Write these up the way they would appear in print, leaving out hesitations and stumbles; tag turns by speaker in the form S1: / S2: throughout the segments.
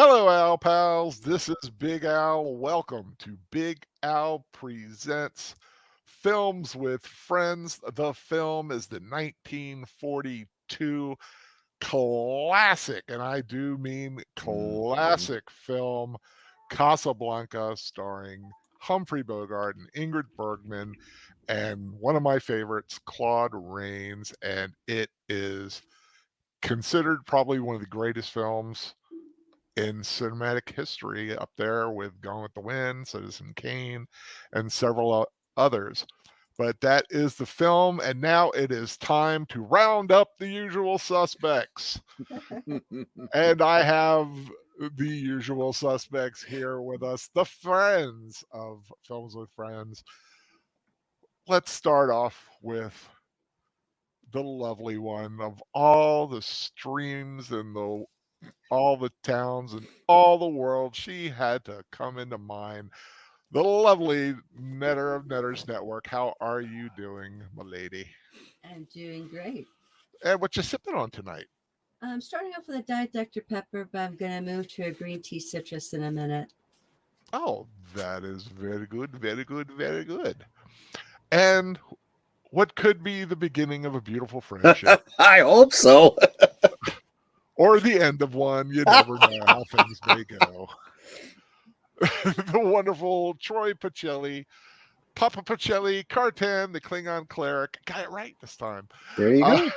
S1: Hello, Al pals. This is Big Al. Welcome to Big Al Presents Films with Friends. The film is the 1942 classic, and I do mean
S2: Mhm.
S1: classic film, Casablanca, starring Humphrey Bogart and Ingrid Bergman, and one of my favorites, Claude Rains. And it is considered probably one of the greatest films in cinematic history, up there with Gone with the Wind, Citizen Kane, and several others. But that is the film, and now it is time to round up the usual suspects. And I have the usual suspects here with us, the friends of Films with Friends. Let's start off with the lovely one of all the streams and all the towns and all the world. She had to come into mind. The lovely Netter of Netters Network. How are you doing, my lady?
S3: I'm doing great.
S1: And what you sipping on tonight?
S3: I'm starting off with a Diet Dr. Pepper, but I'm going to move to a green tea citrus in a minute.
S1: Oh, that is very good, very good, very good. And what could be the beginning of a beautiful friendship
S2: I hope so.
S1: or the end of one? You never know how things may go. The wonderful Troy Pacelli, Papa Pacelli, Cartan, the Klingon cleric. Got it right this time.
S2: There you
S1: Uh,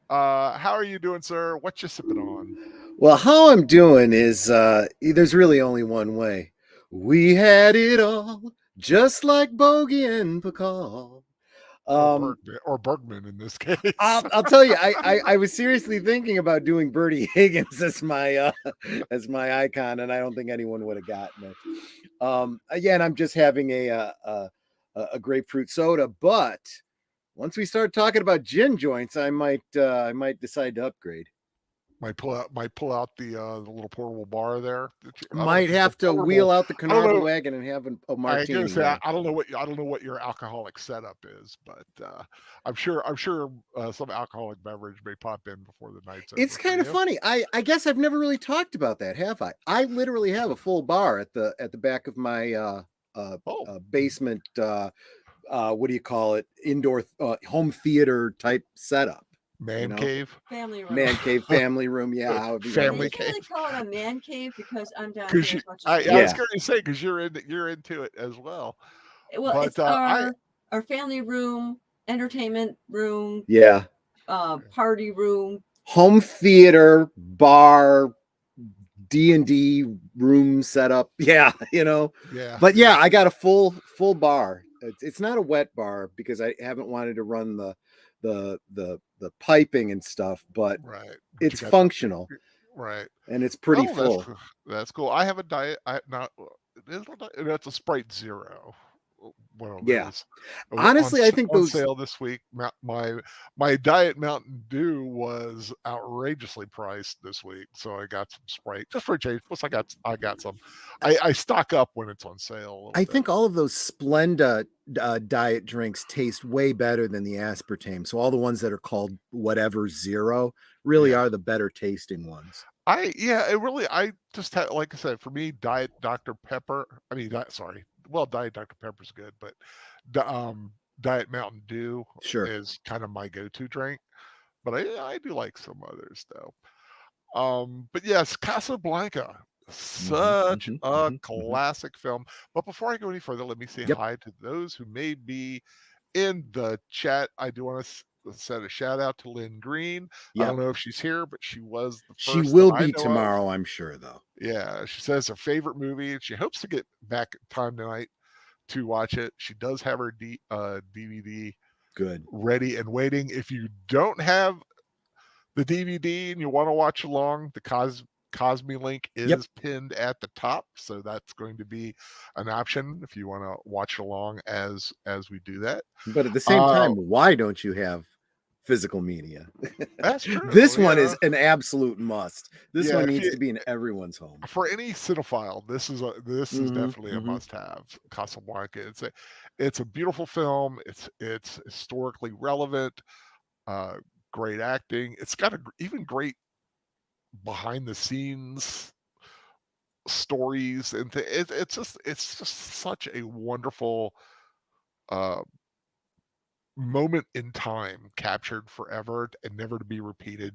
S2: go.
S1: how are you doing, sir? What you sipping on?
S2: Well, how I'm doing is there's really only one way. We had it all, just like Bogey and Bacall. Um,
S1: Or Bergman in this case.
S2: I'll tell you, I was seriously thinking about doing Bertie Higgins as my as my icon, and I don't think anyone would have gotten it. Again, I'm just having a grapefruit soda, but once we start talking about gin joints, I might decide to upgrade.
S1: Might pull out the little portable bar there. I don't know
S2: Might
S1: if it's a
S2: have to
S1: portable.
S2: wheel out the
S1: I don't
S2: Carnarvon
S1: know.
S2: wagon and have a
S1: I gotta
S2: martini.
S1: say,
S2: Yeah.
S1: I don't know what your alcoholic setup is, but I'm sure some alcoholic beverage may pop in before the night's
S2: It's
S1: over for
S2: kind of
S1: you.
S2: funny. I guess I've never really talked about that, have I? I literally have a full bar at the back of my
S1: Oh,
S2: basement. What do you call it? Indoor home theater type setup. You
S1: man
S2: know,
S1: cave,
S3: Family room.
S2: man cave, family room. Yeah, however you
S3: Well,
S2: want
S3: they
S1: family
S2: to.
S1: cave.
S3: can't really call it a man cave because I'm down
S1: Because
S3: here
S1: you,
S3: as much as they
S1: I was
S2: Yeah.
S3: are.
S1: going to say because you're into it as well.
S3: Well,
S1: But
S3: it's our family room, entertainment room,
S2: Yeah.
S3: party room.
S2: Home theater, bar, D&D room setup. Yeah,
S1: yeah,
S2: But yeah,
S1: yeah,
S2: I got a full bar. It's not a wet bar because I haven't wanted to run the piping and stuff, but
S1: right. But you
S2: it's
S1: got the
S2: functional
S1: right.
S2: and it's pretty
S1: Oh, that's
S2: full.
S1: that's cool. I have a diet. I not that's a Sprite Zero, one of
S2: Yeah.
S1: those
S2: Honestly, I think
S1: on
S2: those
S1: sale this week. My Diet Mountain Dew was outrageously priced this week, so I got some Sprite just for a change. Plus, I got some. I stock up when it's on sale a little
S2: I
S1: bit.
S2: think all of those Splenda diet drinks taste way better than the aspartame. So all the ones that are called whatever zero really
S1: Yeah,
S2: are the better tasting ones.
S1: it really. I just had, like I said, for me, Diet Dr Pepper. I mean, sorry. Well, Diet Dr Pepper's good, but the, Diet Mountain Dew
S2: Sure.
S1: is kind of my go-to drink. But I do like some others though. But yes, Casablanca,
S2: hmm
S1: such
S2: hmm
S1: a
S2: hmm hmm
S1: classic film. But before I go any further, let me say
S2: Yep.
S1: hi to those who may be in the chat. I do want to send a shout out to Lynn Green. I
S2: Yep.
S1: don't know if she's here, but she was the
S2: She
S1: first that
S2: will
S1: I
S2: be
S1: know of.
S2: tomorrow, I'm sure, though.
S1: Yeah, she says her favorite movie, and she hopes to get back in time tonight to watch it. She does have her DVD
S2: Good.
S1: ready and waiting. If you don't have the DVD and you want to watch along, the Cosme link
S2: Yep.
S1: is pinned at the top, so that's going to be an option if you want to watch along as we do that.
S2: But at the same
S1: Uh,
S2: time, why don't you have physical media?
S1: that's true.
S2: This one is an absolute must. This
S1: Yeah.
S2: one
S1: If
S2: needs
S1: you
S2: to be in everyone's home.
S1: for any cinephile, this is
S2: hmm
S1: definitely a
S2: hmm
S1: must-have. Casablanca. It's a beautiful film. It's historically relevant. Uh, Great acting. It's got even great behind the scenes stories and it's just such a wonderful uh, moment in time, captured forever and never to be repeated.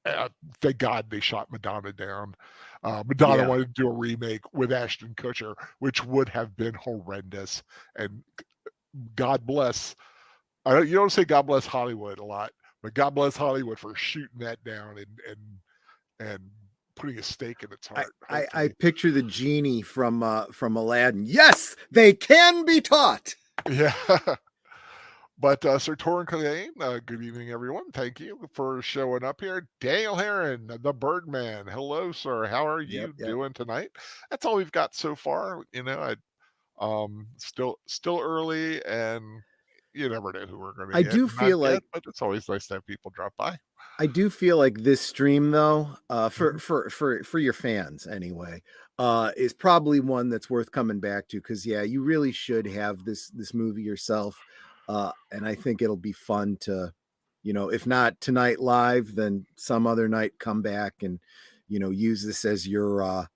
S1: Uh, Thank God they shot Madonna down. Madonna
S2: Yeah.
S1: wanted to do a remake with Ashton Kutcher, which would have been horrendous. And God bless. You don't say God bless Hollywood a lot, but God bless Hollywood for shooting that down and putting a stake in its heart.
S2: I
S1: Hopefully,
S2: picture the genie from Aladdin. Yes, they can be taught.
S1: yeah. But Sir Torrin Kane, good evening, everyone. Thank you for showing up here. Daniel Heron, the Birdman. Hello, sir. How are
S2: Yep,
S1: you
S2: yep.
S1: doing tonight? That's all we've got so far. Still early, and you never know who we're going to
S2: I
S1: get
S2: do
S1: and not
S2: feel
S1: get.
S2: like
S1: But it's always nice to have people drop by.
S2: this stream though,
S1: Mhm.
S2: for your fans anyway, is probably one that's worth coming back to because yeah, you really should have this movie yourself, and I think it'll be fun to, if not tonight live, then some other night come back and use this as your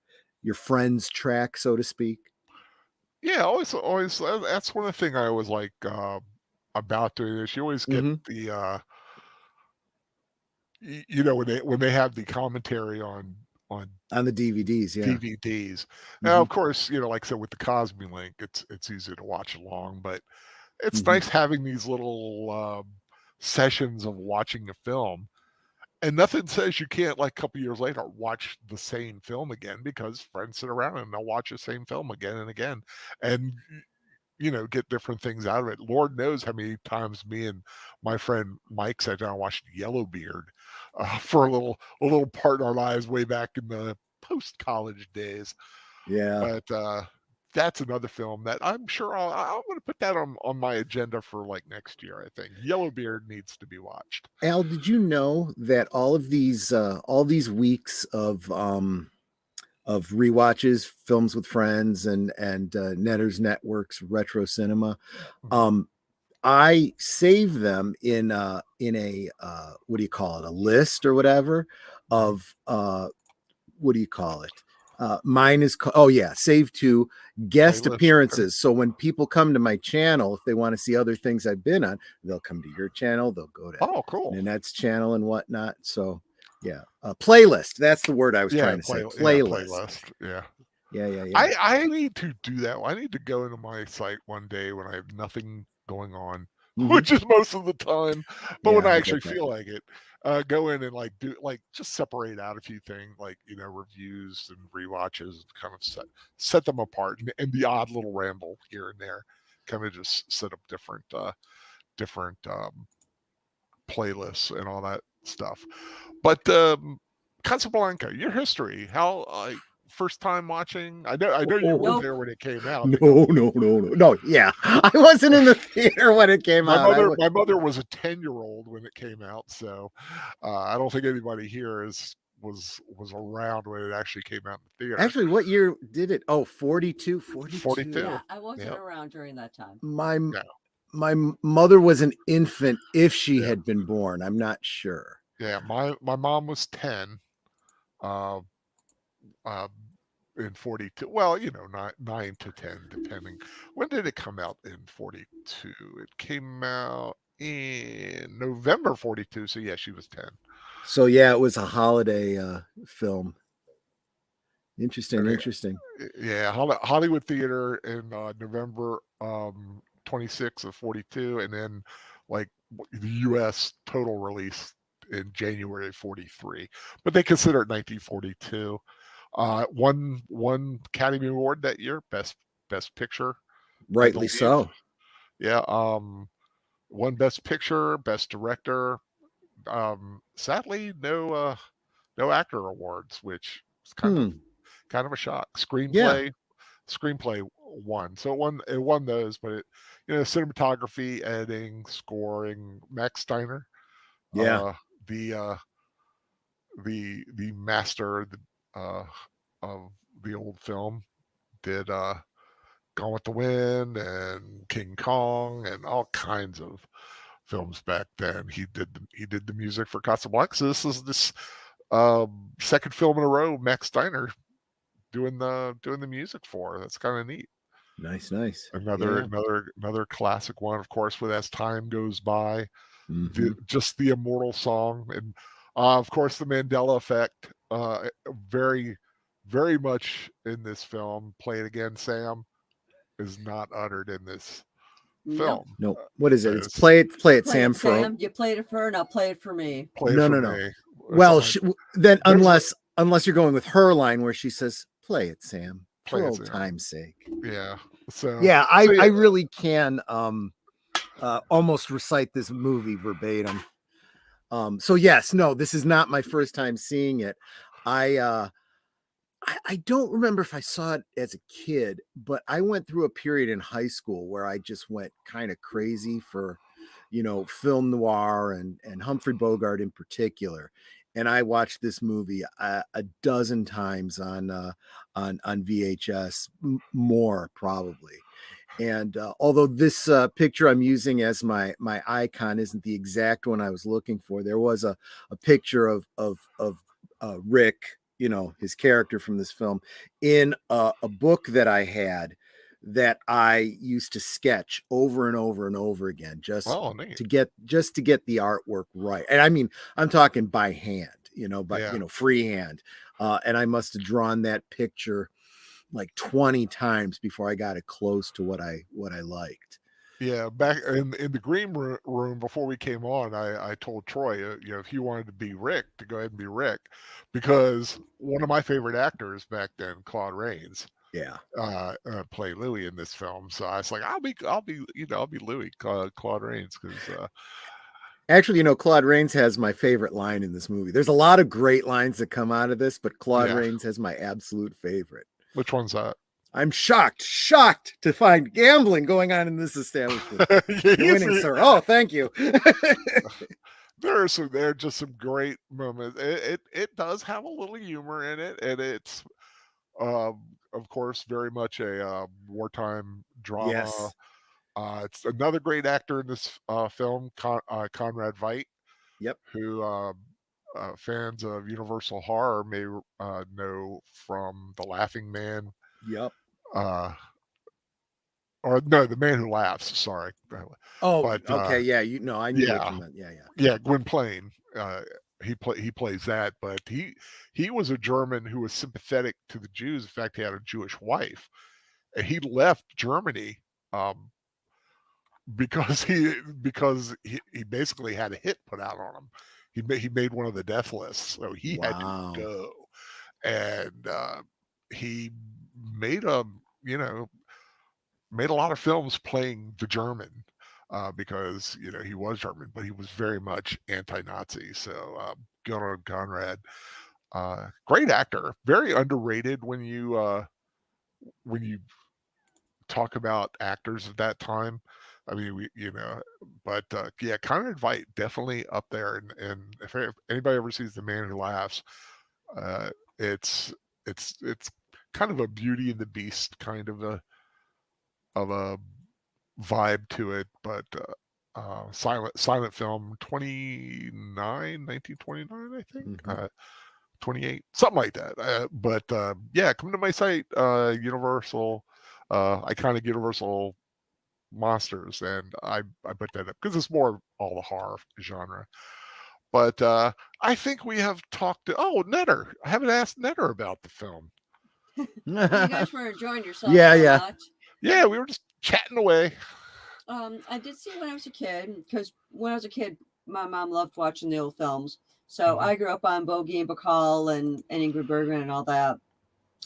S2: friend's track, so to speak.
S1: Yeah, always. That's one of the things I always like about doing this. You always get
S2: Mm-hmm.
S1: the when they have the commentary on
S2: On the DVDs, yeah.
S1: DVDs. Now,
S2: Mm-hmm.
S1: of course, like I said with the Cosby link, it's easy to watch along, but it's
S2: Mm-hmm.
S1: nice having these little sessions of watching a film. And nothing says you can't, like a couple years later, watch the same film again because friends sit around and they'll watch the same film again and again, and get different things out of it. Lord knows how many times me and my friend Mike sat down and watched Yellowbeard for a little part in our lives way back in the post college days.
S2: Yeah.
S1: But that's another film that I'm sure I'm going to put that on my agenda for like next year. I think Yellowbeard needs to be watched.
S2: Al, did you know that all these weeks of rewatches, films with friends, and Netter's Network's retro cinema,
S1: Mhm.
S2: um, I save them in a what do you call it, a list or whatever
S1: Mhm.
S2: of what do you call it? Mine is oh yeah, save to guest
S1: Playlist. Okay.
S2: appearances. So when people come to my channel, if they want to see other things I've been on, they'll come to your channel. They'll go to
S1: Oh, cool.
S2: Nanette's channel and whatnot. So yeah, playlist. That's the word I was
S1: Yeah,
S2: trying to say.
S1: yeah,
S2: Playlist.
S1: playlist. Yeah.
S2: Yeah, yeah, yeah.
S1: I need to do that. I need to go into my site one day when I have nothing going on,
S2: Hmm.
S1: which is most of the time. But when
S2: Yeah,
S1: I
S2: I
S1: actually
S2: get that.
S1: feel like it, go in and like do like just separate out a few things like reviews and rewatches, kind of set them apart, and the odd little ramble here and there, kind of just set up different playlists and all that stuff. But Casablanca, your history, how first time watching? I know you weren't
S2: Oh,
S3: Nope.
S1: there when it came out because
S2: no. Yeah, I wasn't in the theater when it came
S1: my
S2: out.
S1: mother my mother was a 10-year-old when it came out, so I don't think anybody here was around when it actually came out in the theater.
S2: Actually, what year did it? Oh, 42, 42.
S1: 42.
S3: Yeah, I wasn't
S1: Yep.
S3: around during that time.
S2: My
S1: Yeah.
S2: my mother was an infant if she
S1: Yeah.
S2: had been born. I'm not sure.
S1: Yeah. My mom was 10. Uh, uh, in 42, well, 9 to 10 depending. When did it come out in 42? It came out in November 42, so yeah, she was 10.
S2: So yeah, it was a holiday film.
S1: And
S2: Interesting.
S1: yeah, Hollywood Theater in November 26th of 42, and then like the US total release in January 43, but they consider it 1942. One Academy Award that year, best picture, I
S2: Rightly
S1: believe.
S2: so.
S1: Yeah, one best picture, best director. Sadly, no actor awards, which is
S2: Hmm.
S1: kind of a shock.
S2: Yeah.
S1: Screenplay won, so it won those, but cinematography, editing, scoring. Max Steiner,
S2: Yeah.
S1: uh, the the master uh, of the old film, did Gone with the Wind and King Kong and all kinds of films back then. He did the music for Casablanca. So this is second film in a row Max Steiner doing the music for. That's kind of neat.
S2: Nice.
S1: Another
S2: Yeah.
S1: another classic one, of course, with As Time Goes By,
S2: Mhm.
S1: just the immortal song, and of course the Mandela Effect, very very much in this film. Play It Again, Sam is not uttered in this
S3: Nope.
S1: film.
S2: No, what is it? It's
S1: It's
S2: play it,
S3: Play
S2: Sam.
S3: it, Sam. You played it for her, now play it for me.
S1: Play It
S2: No,
S1: For
S2: no, no.
S1: Me, or
S2: Well,
S1: something like
S2: then
S1: there's a
S2: unless you're going with her line where she says, "Play it, Sam,
S1: Play
S2: for
S1: It
S2: old
S1: Sam.
S2: time's sake."
S1: Yeah. So
S2: Yeah,
S1: so
S2: I
S1: yeah.
S2: really can almost recite this movie verbatim. So yes, no, this is not my first time seeing it. I I don't remember if I saw it as a kid, but I went through a period in high school where I just went kind of crazy for, film noir and Humphrey Bogart in particular. And I watched this movie a dozen times on VHS, more probably. And although this picture I'm using as my icon isn't the exact one I was looking for, there was a picture of Rick, his character from this film, in a book that I had that I used to sketch over and over and over again,
S1: Oh, neat.
S2: to get the artwork right. And I mean, I'm talking by hand, but
S1: Yeah.
S2: freehand. And I must have drawn that picture like 20 times before I got it close to what I liked.
S1: Yeah, back in the room before we came on, I told Troy, if he wanted to be Rick, to go ahead and be Rick, because one of my favorite actors back then, Claude Rains,
S2: Yeah.
S1: played Louis in this film. So I was like, I'll be Louis, Claude Rains, because
S2: Actually, Claude Rains has my favorite line in this movie. There's a lot of great lines that come out of this, but Claude
S1: yeah.
S2: Rains has my absolute favorite.
S1: Which one's that?
S2: I'm shocked to find gambling going on in this establishment.
S1: Yeah,
S2: You're winning, sir. Oh, thank you.
S1: there are just some great moments. It does have a little humor in it, and it's of course very much a wartime drama.
S2: Yes.
S1: It's another great actor in this film, Conrad Veidt,
S2: Yep.
S1: who fans of Universal Horror may know from The Laughing Man,
S2: Yep.
S1: uh, or no, The Man Who Laughs. Sorry,
S2: Oh,
S1: but
S2: okay. Yeah. I knew what
S1: yeah,
S2: you meant. Yeah.
S1: yeah, Gwynplaine. He plays that, but he was a German who was sympathetic to the Jews. In fact, he had a Jewish wife, and he left Germany um, because he basically had a hit put out on him. He made one of the death lists, so he had to
S2: Wow.
S1: go, and he made a you know made a lot of films playing the German. Because he was German, but he was very much anti-Nazi. So Gunnar Conrad, great actor, very underrated when you talk about actors of that time. I mean, but yeah, Conrad Veidt definitely up there. And if anybody ever sees The Man Who Laughs, uh, it's it's kind of a Beauty and the Beast kind of a vibe to it, but silent film 1929, I think.
S2: Mhm.
S1: 28, something like that. But yeah, come to my site, Universal, iconic Universal monsters, and I put that up because it's more all the horror genre. But I think we have talked to Netter. I haven't asked Netter about the film.
S3: You guys were enjoying yourself
S2: Yeah,
S3: so
S2: yeah.
S3: much.
S1: Yeah, we were just chatting away.
S3: I did see it when I was a kid, because when I was a kid, my mom loved watching the old films. So
S1: Mhm.
S3: I grew up on Bogey and Bacall and Ingrid Bergman and all that.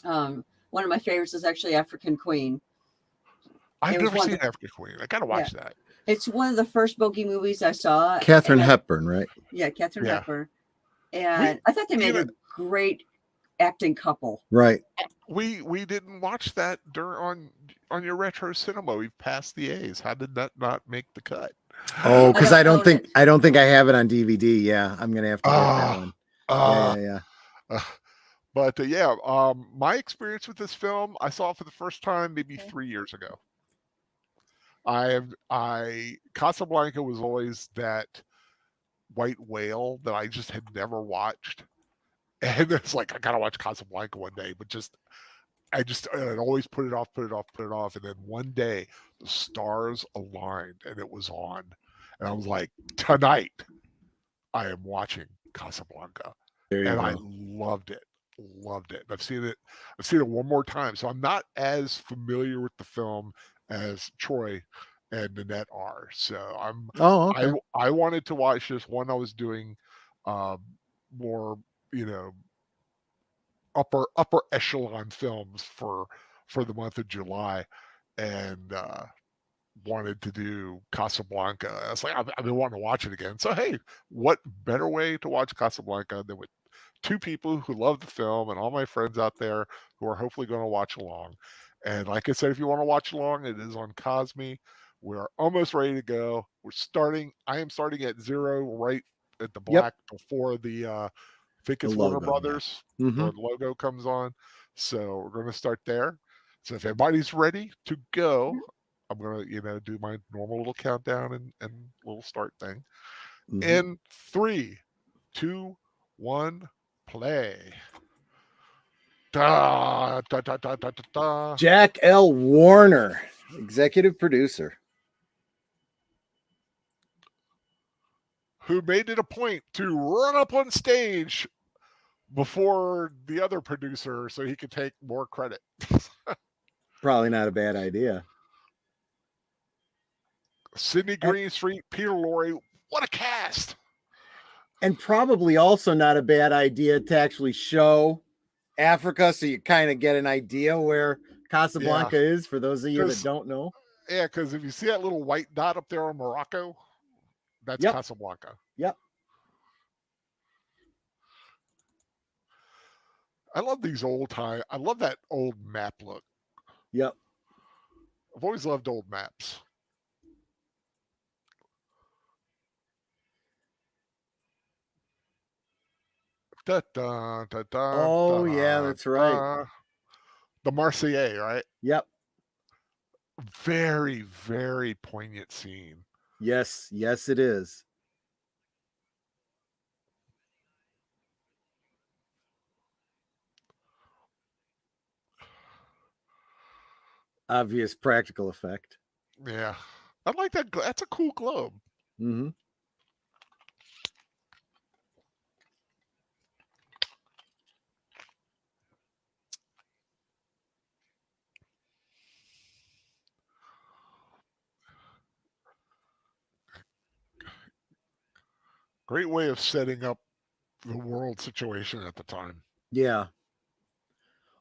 S3: One of my favorites is actually African Queen.
S1: I've
S3: It was
S1: never
S3: one
S1: seen
S3: of the,
S1: African Queen. I gotta
S3: yeah,
S1: watch that.
S3: it's one of the first Bogey movies I saw.
S2: Katharine
S3: And
S2: Hepburn, right?
S3: yeah, Katharine
S1: Yeah,
S3: Hepburn.
S1: we
S3: And I thought they
S1: you
S3: made
S1: know
S3: a great acting couple.
S2: Right.
S1: we didn't watch that during on your retro cinema. We passed the A's. How did that not make the cut?
S2: Oh,
S3: I
S2: because
S3: don't own it.
S2: I don't think I have it on DVD. Yeah, I'm gonna have to get that
S1: Ah,
S2: one.
S1: ah.
S2: Yeah.
S1: uh, but yeah, my experience with this film, I saw it for the first time maybe
S3: Okay.
S1: 3 years ago. I Casablanca was always that white whale that I just had never watched, and it's like I gotta watch Casablanca one day, but just I'd always put it off, put it off, put it off, and then one day the stars aligned and it was on, and I was like, tonight I am watching Casablanca,
S2: There you
S1: and I
S2: go.
S1: loved it, loved it. I've seen it one more time, so I'm not as familiar with the film as Troy and Nanette are. So
S2: Oh,
S1: I
S2: okay.
S1: I wanted to watch this one. I was doing um, more, you know, upper echelon films for the month of July, and wanted to do Casablanca. I was like, I've been wanting to watch it again. So hey, what better way to watch Casablanca than with two people who love the film and all my friends out there who are hopefully going to watch along. And like I said, if you want to watch along, it is on Cosme. We're almost ready to go. We're starting. I am starting at zero, right at the
S2: Yep.
S1: black before the I think
S2: The
S1: it's Warner
S2: logo. Yeah.
S1: Brothers.
S2: Mm-hmm.
S1: The logo comes on. So we're going to start there. So if everybody's ready to go, I'm going to, do my normal little countdown and little start thing.
S2: Mm-hmm.
S1: In 3, 2, 1, play. Da, da, da, da, da, da, da.
S2: Jack L. Warner, executive producer.
S1: Who made it a point to run up on stage before the other producer so he could take more credit.
S2: Probably not a bad idea.
S1: Sidney Greenstreet, Peter Lorre, what a cast!
S2: And probably also not a bad idea to actually show Africa so you kind of get an idea where Casablanca is for those of you that don't know.
S1: Yeah, because if you see that little white dot up there on Morocco, that's
S2: Yep.
S1: Casablanca.
S2: Yep.
S1: I love these old time. I love that old map look.
S2: Yep.
S1: I've always loved old maps. Da, da, da, da,
S2: Oh,
S1: da,
S2: yeah, that's right.
S1: da. The Marseillais, right?
S2: Yep.
S1: Very, very poignant scene.
S2: Yes. Yes, it is. Obvious practical effect.
S1: Yeah. I like that. That's a cool globe.
S2: Mm-hmm.
S1: Great way of setting up the world situation at the time.
S2: Yeah.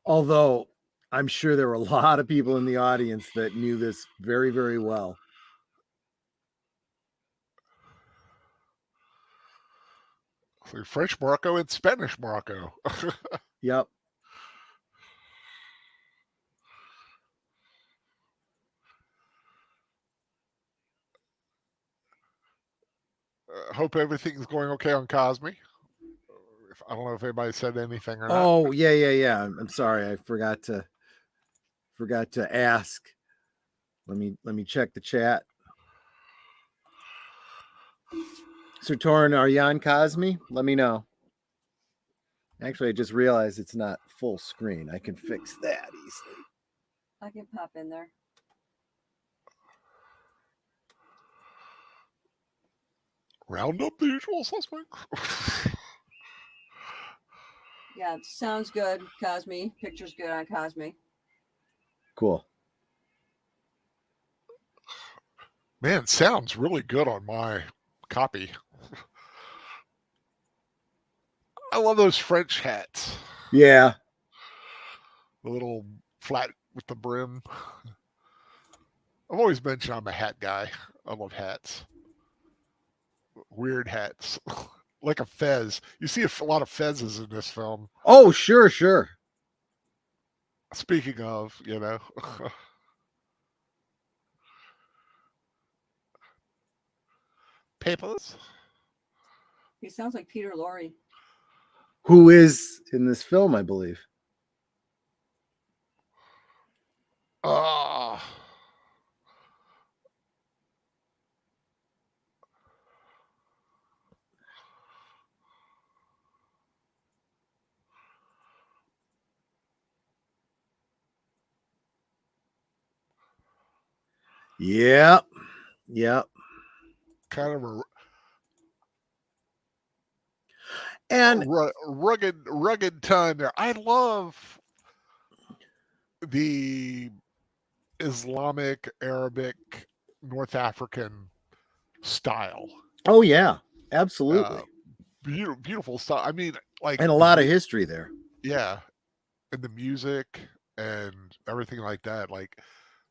S2: Although I'm sure there were a lot of people in the audience that knew this very, very well.
S1: So French Morocco and Spanish Morocco.
S2: Yep.
S1: Hope everything's going okay on Cosme. I don't know if anybody said anything or not.
S2: Oh, yeah. I'm sorry. I forgot to ask. Let me check the chat. Sir Torin, are you on Cosme? Let me know. Actually, I just realized it's not full screen. I can fix that easily.
S3: I can pop in there.
S1: Round up the usual suspects.
S3: Yeah, sounds good, Cosme. Picture's good on Cosme.
S2: Cool.
S1: Man, sounds really good on my copy. I love those French hats.
S2: Yeah.
S1: The little flat with the brim. I've always mentioned I'm a hat guy. I love hats. Weird hats. Like a fez. You see a lot of fezzes in this film.
S2: Oh, sure.
S1: Speaking of, Papers.
S3: He sounds like Peter Lorre.
S2: Who is in this film, I believe. Yeah. Yeah.
S1: Kind of a
S2: And
S1: rugged ton there. I love the Islamic, Arabic, North African style.
S2: oh yeah,
S1: Uh,
S2: absolutely.
S1: beautiful style. I mean, like
S2: And a lot of history there.
S1: yeah, and the music and everything like that.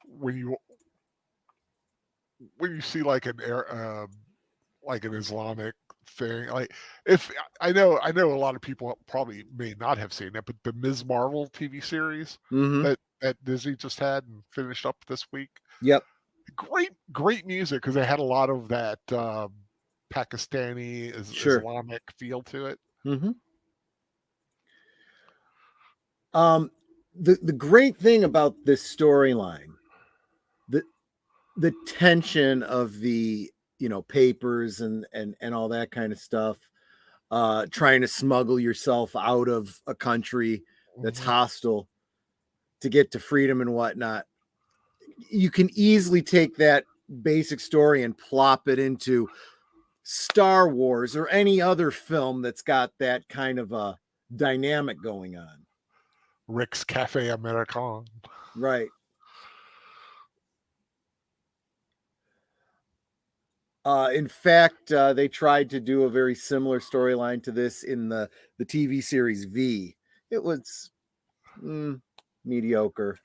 S1: When you when you see like an Islamic thing, like if I know a lot of people probably may not have seen it, but the Ms. Marvel TV series
S2: Mm-hmm.
S1: that Disney just had and finished up this week,
S2: Yep.
S1: great music because they had a lot of that Pakistani
S2: Sure.
S1: Islamic feel to it.
S2: Mm-hmm. The great thing about this storyline, the the tension of the papers and all that kind of stuff, trying to smuggle yourself out of a country that's
S1: Mhm.
S2: hostile to get to freedom and whatnot. You can easily take that basic story and plop it into Star Wars or any other film that's got that kind of a dynamic going on.
S1: Rick's Cafe American.
S2: Right. In fact, they tried to do a very similar storyline to this in the TV series V. It was mediocre,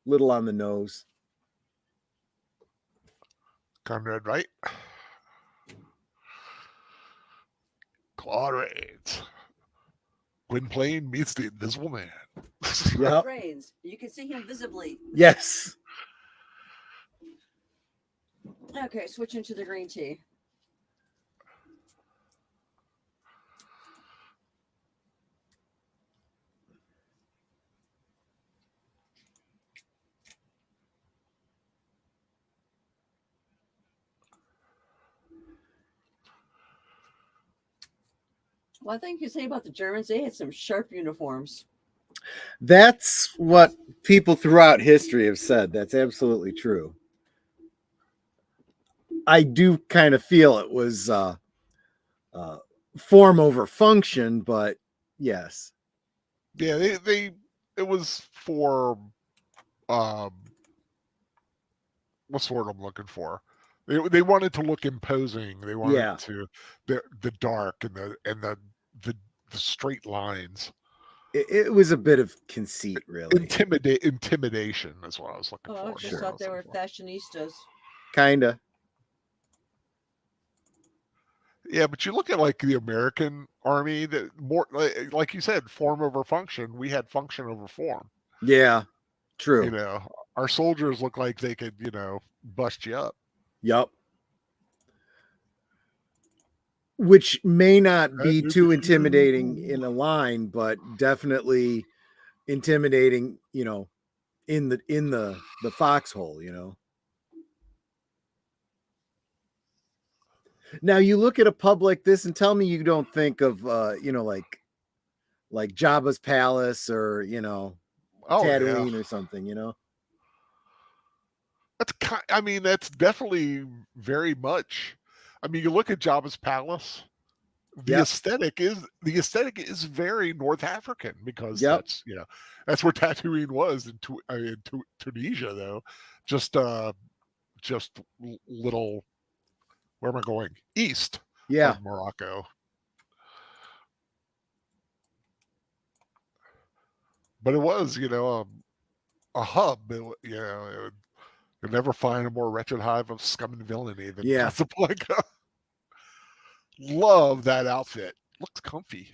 S2: little on the nose.
S1: Conrad Wright. Claude Rains. Gwynplaine meets the Invisible Man.
S2: Yep.
S3: Rains. You can see him visibly.
S2: Yes.
S3: Okay, switching to the green tea. One thing you say about the Germans, they had some sharp uniforms.
S2: That's what people throughout history have said. That's absolutely true. I do kind of feel it was form over function, but yes.
S1: Yeah, it was for um what's the word I'm looking for? They wanted to look imposing. They wanted
S2: Yeah.
S1: to the dark and the, the straight lines.
S2: It was a bit of conceit, really.
S1: Intimidation is what I was looking
S3: Oh, I
S1: for.
S3: just thought they were fashionistas.
S2: Kinda.
S1: Yeah, but you look at like the American army, that more like you said, form over function. We had function over form.
S2: Yeah. True.
S1: You know, our soldiers look like they could, bust you up.
S2: Yep. Which may not be too intimidating in a line, but definitely intimidating, in the foxhole. Now you look at a pub like this and tell me you don't think of like Jabba's palace or
S1: Oh yeah,
S2: Tatooine or something.
S1: I mean, that's definitely very much. I mean, you look at Jabba's palace.
S2: Yep.
S1: The aesthetic is very North African because
S2: Yep.
S1: that's where Tatooine was in Tunisia though. Just little, where am I going? East
S2: Yeah.
S1: of Morocco. But it was, a hub. You'll never find a more wretched hive of scum and villainy than
S2: Yeah.
S1: Casablanca. Love that outfit. Looks comfy.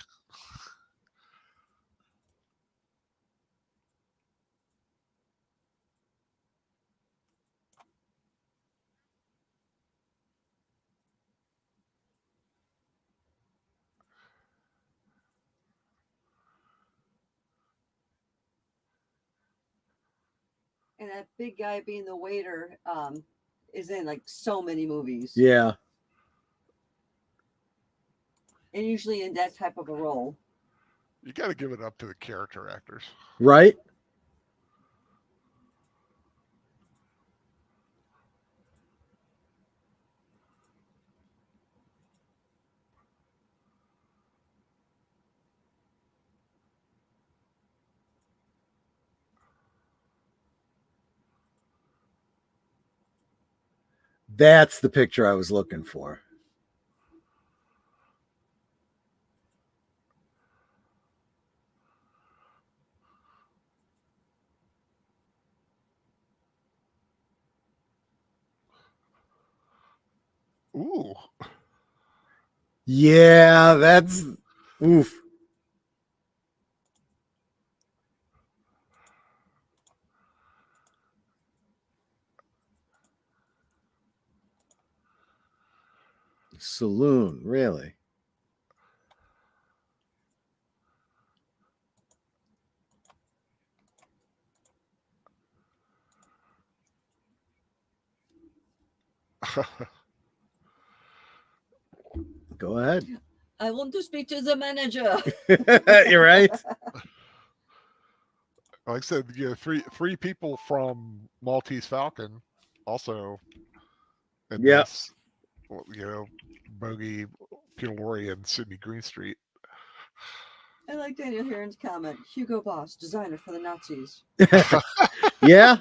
S3: And that big guy being the waiter is in like so many movies.
S2: Yeah.
S3: And usually in that type of a role.
S1: You got to give it up to the character actors.
S2: Right. That's the picture I was looking for.
S1: Ooh.
S2: Yeah, that's oof. Saloon, really? Go ahead.
S3: I want to speak to the manager.
S2: You're right.
S1: Like I said, three people from Maltese Falcon also in
S2: Yep.
S1: this. Bogey, Peter Lorre, and Sidney Greenstreet.
S3: I like Daniel Heron's comment. Hugo Boss, designer for the Nazis.
S2: Yeah.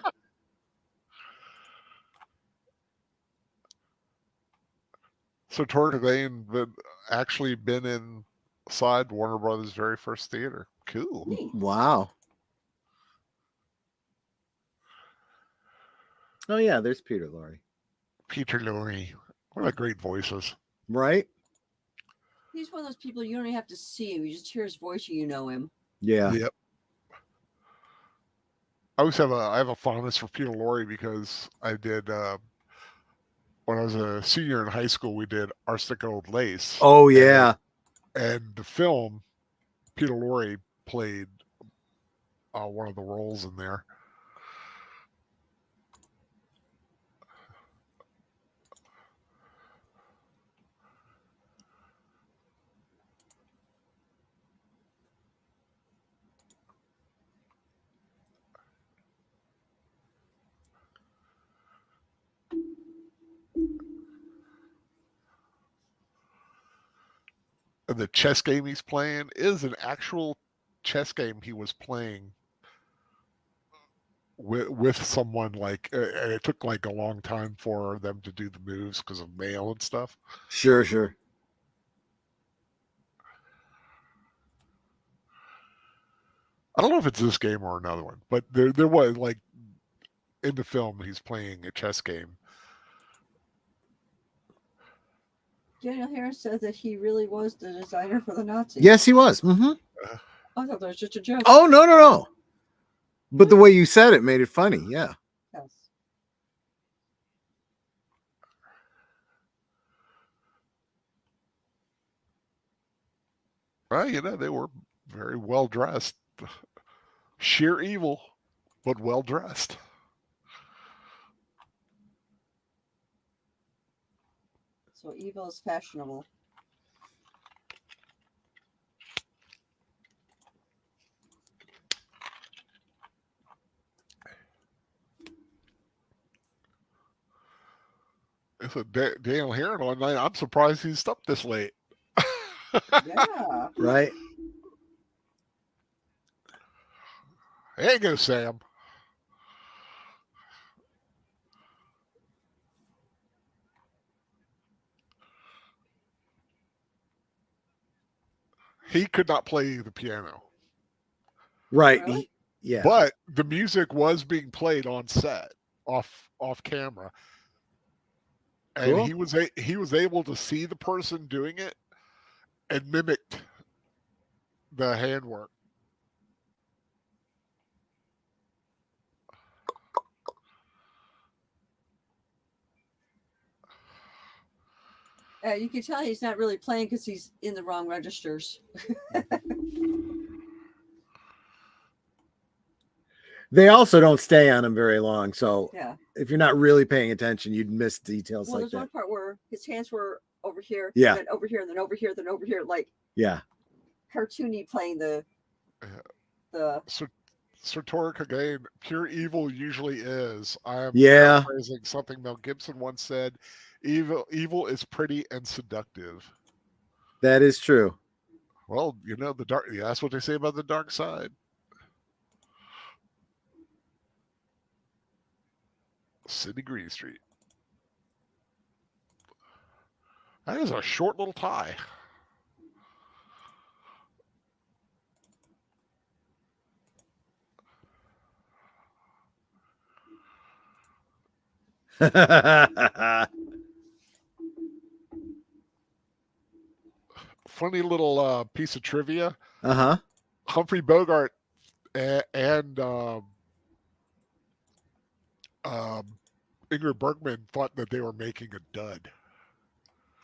S1: So Troy Rains actually been inside Warner Brothers' very first theater. Cool.
S3: Neat.
S2: Wow. Oh yeah, there's Peter Lorre.
S1: Peter Lorre. What a great voices.
S2: Right?
S3: He's one of those people you don't even have to see him. You just hear his voice and you know him.
S2: Yeah.
S1: Yep. I have a fondness for Peter Lorre because I did when I was a senior in high school, we did Arsenic Old Lace.
S2: Oh yeah.
S1: And the film, Peter Lorre played one of the roles in there. And the chess game he's playing is an actual chess game he was playing with someone, like, and it took like a long time for them to do the moves because of mail and stuff.
S2: Sure, sure.
S1: I don't know if it's this game or another one, but there was, like, in the film he's playing a chess game.
S3: Daniel Heron says that he really was the designer for the Nazis.
S2: Yes, he was. Mm-hmm.
S3: I thought that was just a joke.
S2: Oh no. But the way you said it made it funny. Yeah.
S3: Yes.
S1: Well, they were very well dressed. Sheer evil, but well dressed.
S3: So evil is fashionable.
S1: It's a Daniel Heron on night. I'm surprised he's up this late.
S3: Yeah.
S2: Right.
S1: There you go, Sam. He could not play the piano.
S2: Right.
S3: Really?
S2: Yeah.
S1: But the music was being played on set, off camera, and
S2: Cool.
S1: he was able to see the person doing it and mimicked the handwork.
S3: You can tell he's not really playing because he's in the wrong registers.
S2: They also don't stay on him very long. So
S3: Yeah.
S2: if you're not really paying attention, you'd miss details
S3: Well,
S2: like
S3: there's
S2: that.
S3: one part where his hands were over here,
S2: Yeah.
S3: and then over here, and then over here, then over here, like
S2: Yeah.
S3: cartoony playing the.
S1: Sartoric again, pure evil usually is. I am
S2: Yeah.
S1: paraphrasing something Mel Gibson once said. Evil is pretty and seductive.
S2: That is true.
S1: Well, the dark. Yeah, that's what they say about the dark side. Sidney Greenstreet. That is a short little tie. Funny little piece of trivia.
S2: Uh-huh.
S1: Humphrey Bogart and um, Ingrid Bergman thought that they were making a dud.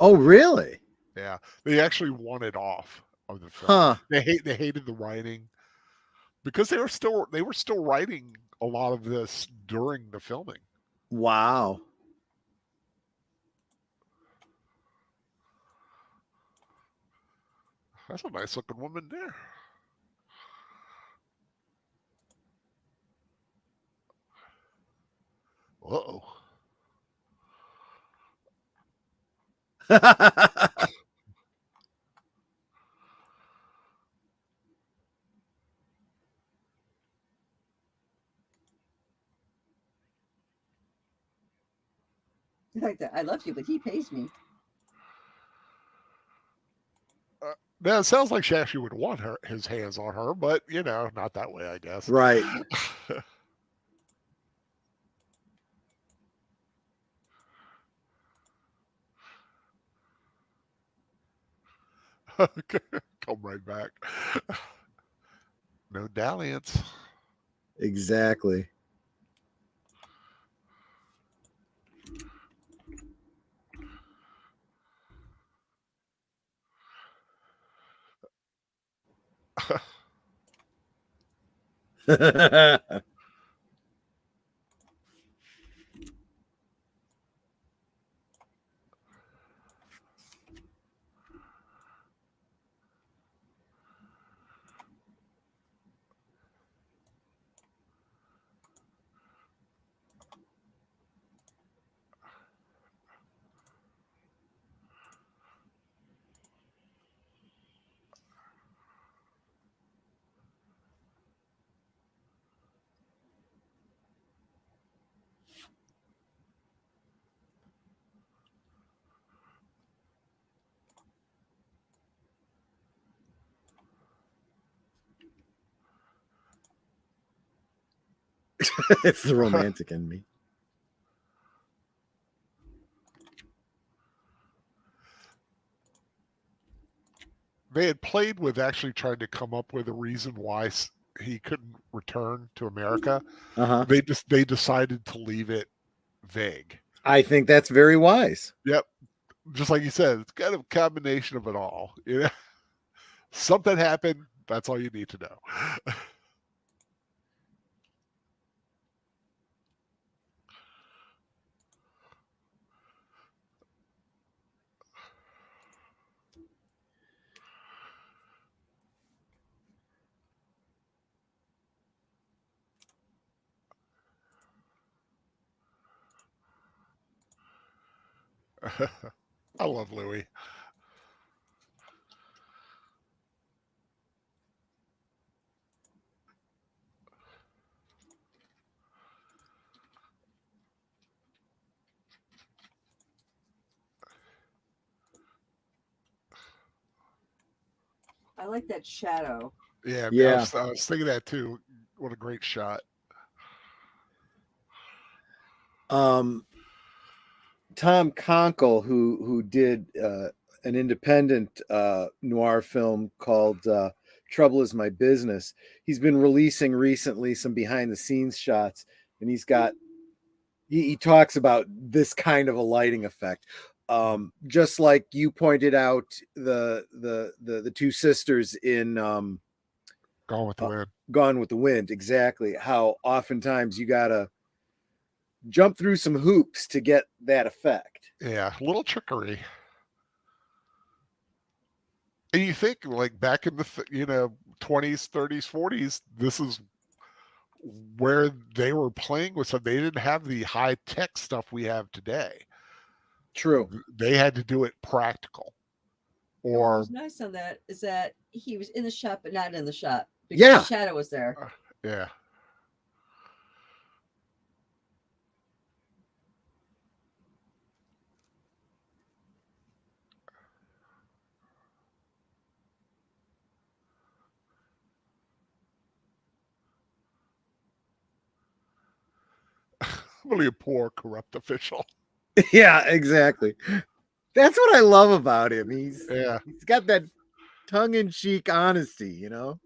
S2: Oh, really?
S1: Yeah, they actually wanted off of the film.
S2: Huh.
S1: They hated the writing because they were still writing a lot of this during the filming.
S2: Wow.
S1: That's a nice looking woman there. Uh-oh.
S3: Like that. I love you, but he pays me.
S1: Now it sounds like she actually would want his hands on her, but not that way, I guess.
S2: Right.
S1: Come right back. No dalliance.
S2: Exactly. It's the romantic in me.
S1: They had played with actually trying to come up with a reason why he couldn't return to America.
S2: Uh-huh.
S1: They decided to leave it vague.
S2: I think that's very wise.
S1: Yep. Just like you said, it's kind of a combination of it all. Something happened. That's all you need to know. I love Louis.
S3: I like that shadow.
S1: Yeah,
S2: Yeah.
S1: I was thinking that too. What a great shot.
S2: Tom Conkle, who did an independent noir film called Trouble Is My Business, he's been releasing recently some behind the scenes shots, and he talks about this kind of a lighting effect. Just like you pointed out, the two sisters in
S1: Gone with the Wind.
S2: Gone with the Wind, exactly. How oftentimes you gotta jump through some hoops to get that effect.
S1: Yeah, a little trickery. And you think like back in the 20s, 30s, 40s, this is where they were playing with stuff. They didn't have the high tech stuff we have today.
S2: True.
S1: They had to do it practical.
S3: What
S1: Or
S3: was nice on that is that he was in the shot, but not in the shot because
S2: Yeah.
S3: the shadow was there.
S1: yeah. Really a poor, corrupt official.
S2: Yeah, exactly. That's what I love about him.
S1: Yeah.
S2: He's got that tongue-in-cheek honesty, you know.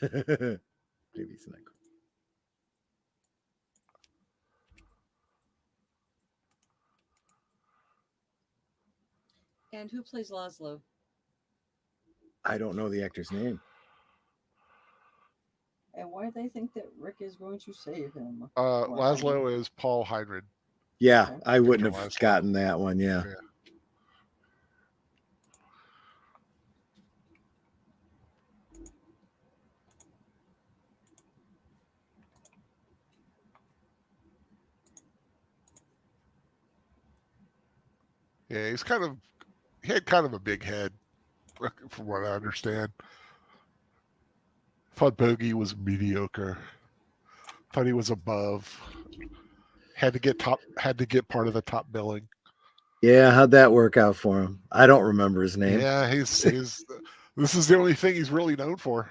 S2: Maybe it's not.
S3: And who plays Laszlo?
S2: I don't know the actor's name.
S3: And why do they think that Rick is going to save him?
S1: Laszlo is Paul Heinrich.
S2: Yeah,
S3: Okay.
S2: I wouldn't
S1: Victor
S2: have
S1: Laszlo.
S2: gotten that one. Yeah.
S1: Yeah. Yeah, he had kind of a big head, from what I understand. Thought Bogey was mediocre. Thought he was above. Had to get part of the top billing.
S2: Yeah, how'd that work out for him? I don't remember his name.
S1: Yeah, he's this is the only thing he's really known for.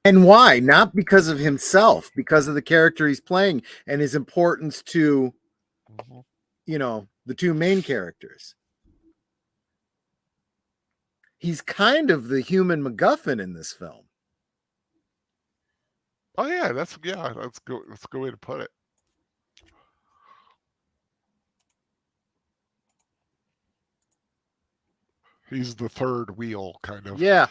S2: And why? Not because of himself, because of the character he's playing and his importance to,
S1: Mhm.
S2: the two main characters. He's kind of the human MacGuffin in this film.
S1: Oh yeah, that's good. That's a good way to put it. He's the third wheel, kind of.
S2: Yeah.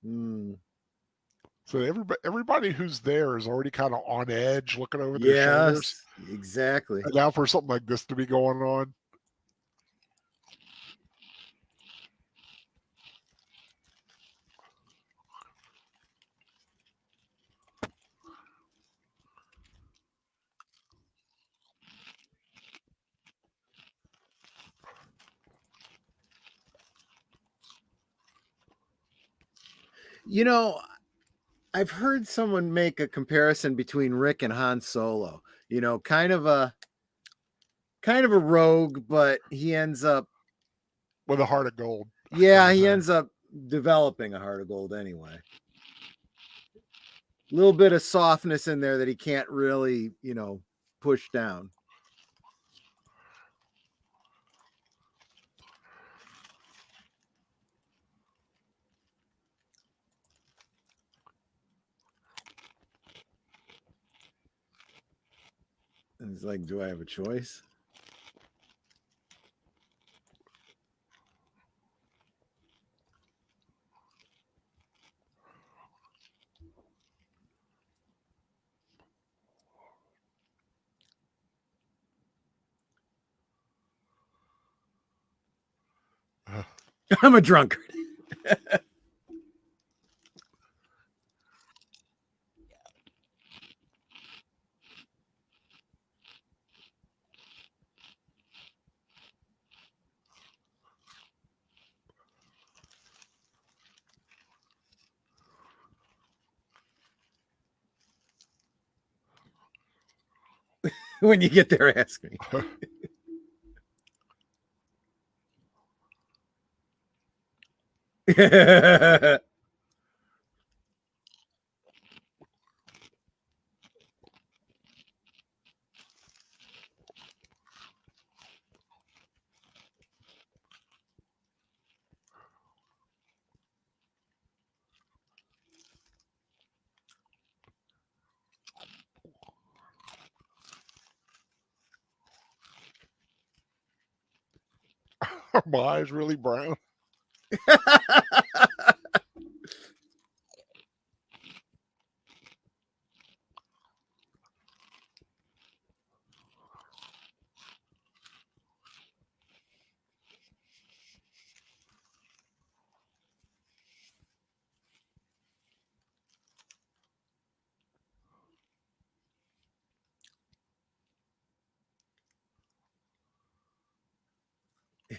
S2: Mm.
S1: So everybody who's there is already kind of on edge, looking over their shoulders.
S2: Yes, exactly.
S1: And now for something like this to be going on.
S2: I've heard someone make a comparison between Rick and Han Solo. Kind of a rogue, but he ends up
S1: With a heart of gold.
S2: yeah, he ends up developing a heart of gold anyway. A little bit of softness in there that he can't really, push down. And it's like, do I have a choice? I'm a drunkard. When you get there, ask me.
S1: Are my eyes really brown?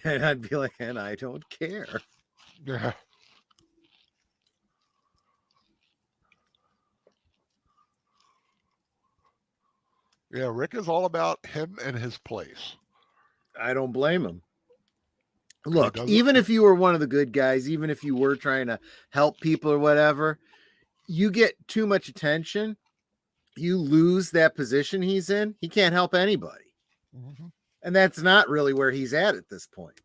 S2: And I'd be like, and I don't care.
S1: Yeah. Yeah, Rick is all about him and his place.
S2: I don't blame him.
S1: He
S2: Look,
S1: doesn't-
S2: even if you were one of the good guys, even if you were trying to help people or whatever, you get too much attention, you lose that position he's in. He can't help anybody.
S1: Mhm.
S2: And that's not really where he's at this point.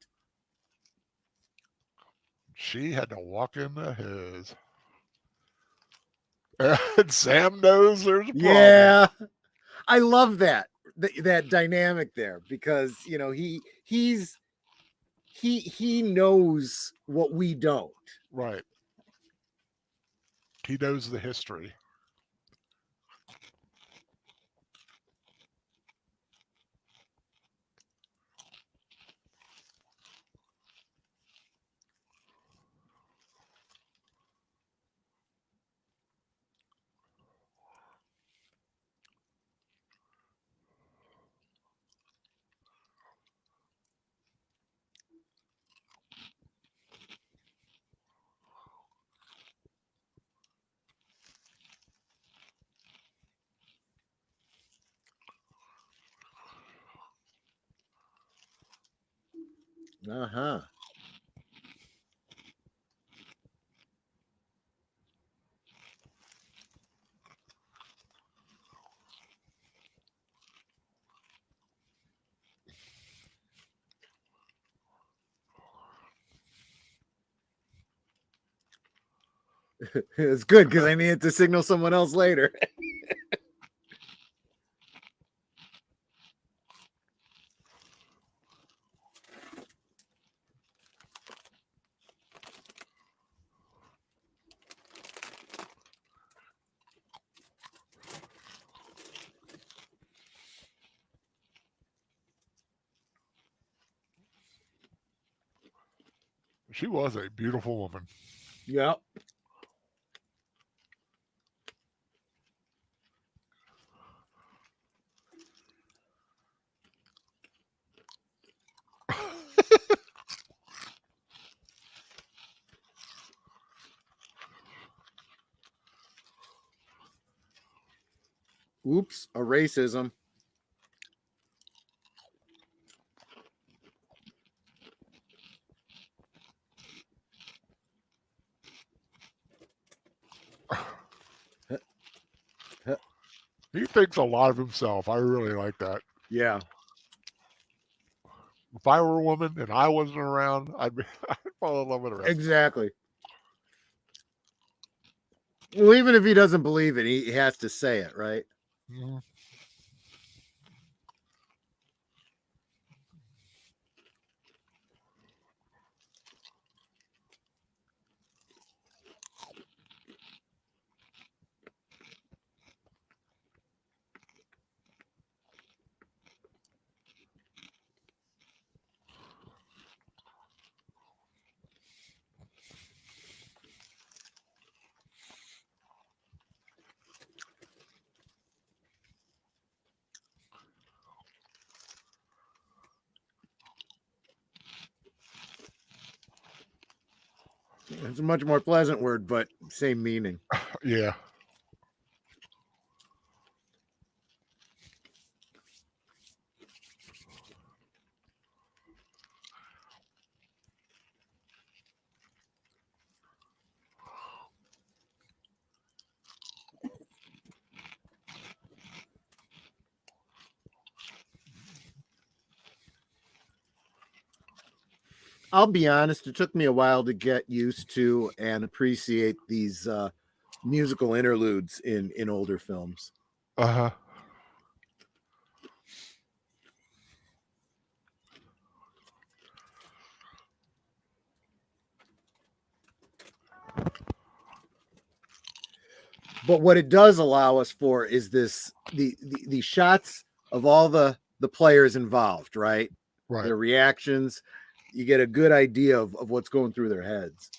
S1: She had to walk into his. And Sam knows there's a problem.
S2: Yeah. I love that dynamic there, because you know he knows what we don't.
S1: Right. He knows the history.
S2: Uh-huh. It's good because I needed to signal someone else later.
S1: She was a beautiful woman.
S2: Yep. Oops, a racism.
S1: He thinks a lot of himself. I really like that.
S2: Yeah.
S1: If I were a woman and I wasn't around, I'd fall in love with her.
S2: Exactly. Well, even if he doesn't believe it, he has to say it, right?
S1: Mhm.
S2: It's a much more pleasant word, but same meaning.
S1: Yeah.
S2: I'll be honest, it took me a while to get used to and appreciate these musical interludes in older films.
S1: Uh-huh.
S2: But what it does allow us for is the shots of all the players involved, right?
S1: Right.
S2: Their reactions. You get a good idea of what's going through their heads.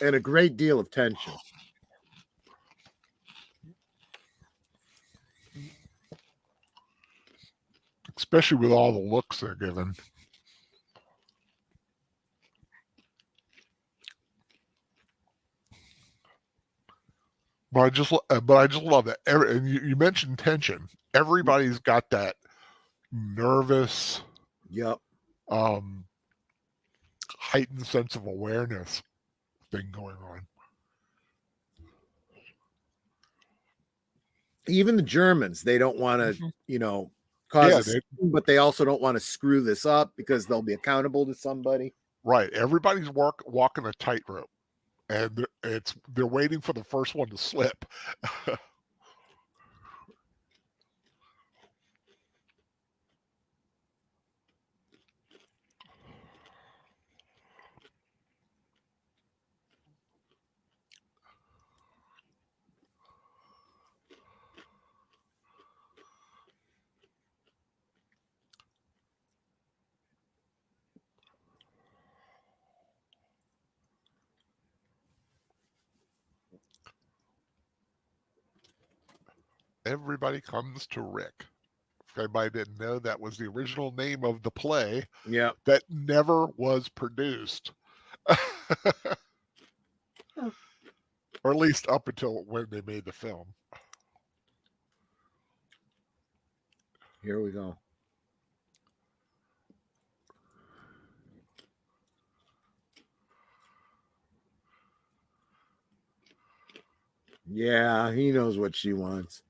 S2: And a great deal of tension.
S1: Especially with all the looks they're given. But I just love that. And you mentioned tension. Everybody's got that nervous,
S2: Yep.
S1: heightened sense of awareness thing going on.
S2: Even the Germans, they don't want to,
S1: Mhm.
S2: cause a scene, but they also don't want to screw this up because they'll be accountable to somebody.
S1: Right. Everybody's walking a tightrope, and they're waiting for the first one to slip. Everybody comes to Rick. If anybody didn't know, that was the original name of the play.
S2: Yeah.
S1: That never was produced.
S3: Oh.
S1: Or at least up until when they made the film.
S2: Here we go. Yeah, he knows what she wants.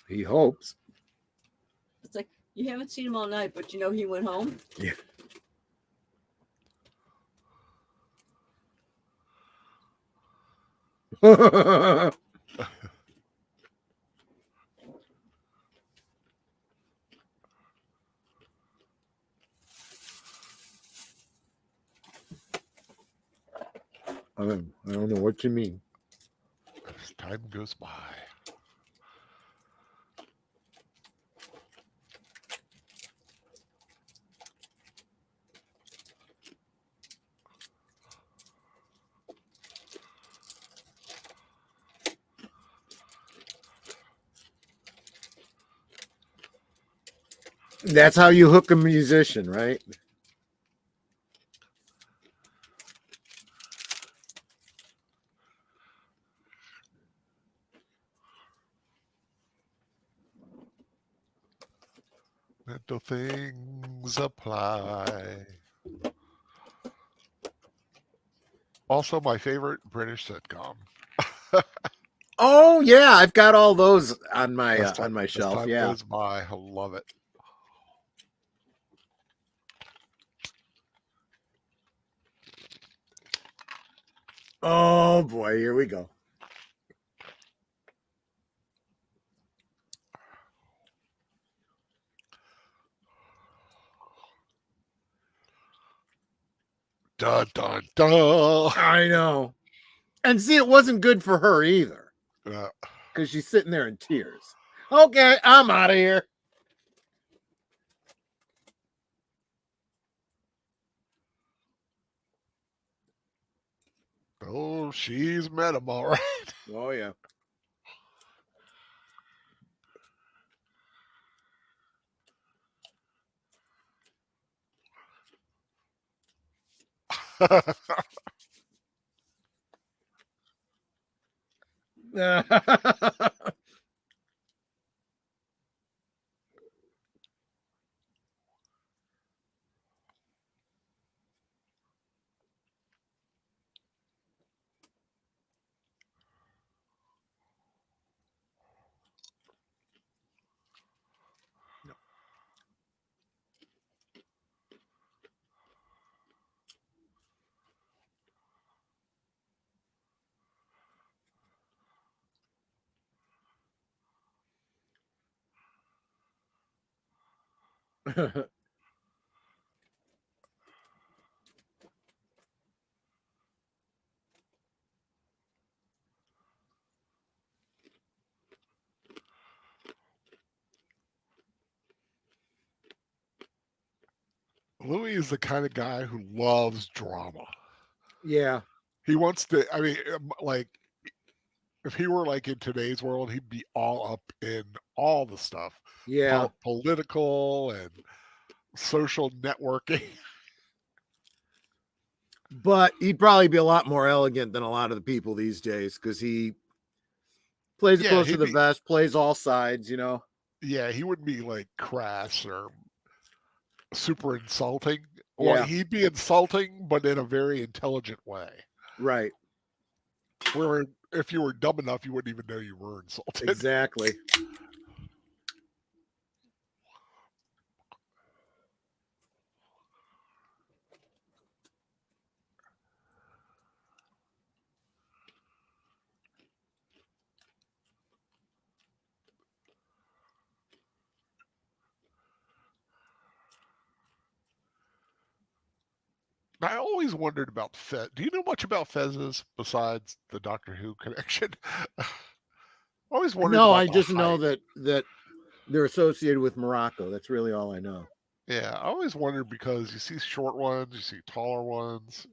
S2: He hopes.
S3: It's like you haven't seen him all night, but you know he went home.
S2: Yeah. I don't know what you mean.
S1: As time goes by.
S2: That's how you hook a musician, right?
S1: Mental things apply. Also, my favorite British sitcom.
S2: Oh yeah, I've got all those on my
S1: As
S2: shelf.
S1: time
S2: Yeah.
S1: goes by, I love it.
S2: Oh boy, here we go.
S1: Dun dun dun.
S2: I know. And see, it wasn't good for her either.
S1: Uh,
S2: Because she's sitting there in tears. Okay, I'm out of here.
S1: oh, she's met him all right.
S2: Oh yeah.
S1: Louis is the kind of guy who loves drama.
S2: Yeah.
S1: He wants to. I mean, like if he were like in today's world, he'd be all up in all the stuff,
S2: Yeah.
S1: political and social networking.
S2: But he'd probably be a lot more elegant than a lot of the people these days because he plays it
S1: Yeah,
S2: close to
S1: he'd
S2: the
S1: be.
S2: vest, plays all sides, you know.
S1: Yeah, he wouldn't be like crass or super insulting. Well,
S2: Yeah.
S1: he'd be insulting, but in a very intelligent way.
S2: Right.
S1: Where if you were dumb enough, you wouldn't even know you were insulted.
S2: Exactly.
S1: I always wondered about Fez. Do you know much about Fezes besides the Doctor Who connection? I always wondered
S2: No,
S1: about
S2: I
S1: the
S2: just know
S1: height.
S2: that they're associated with Morocco. That's really all I know.
S1: Yeah, I always wondered because you see short ones, you see taller ones,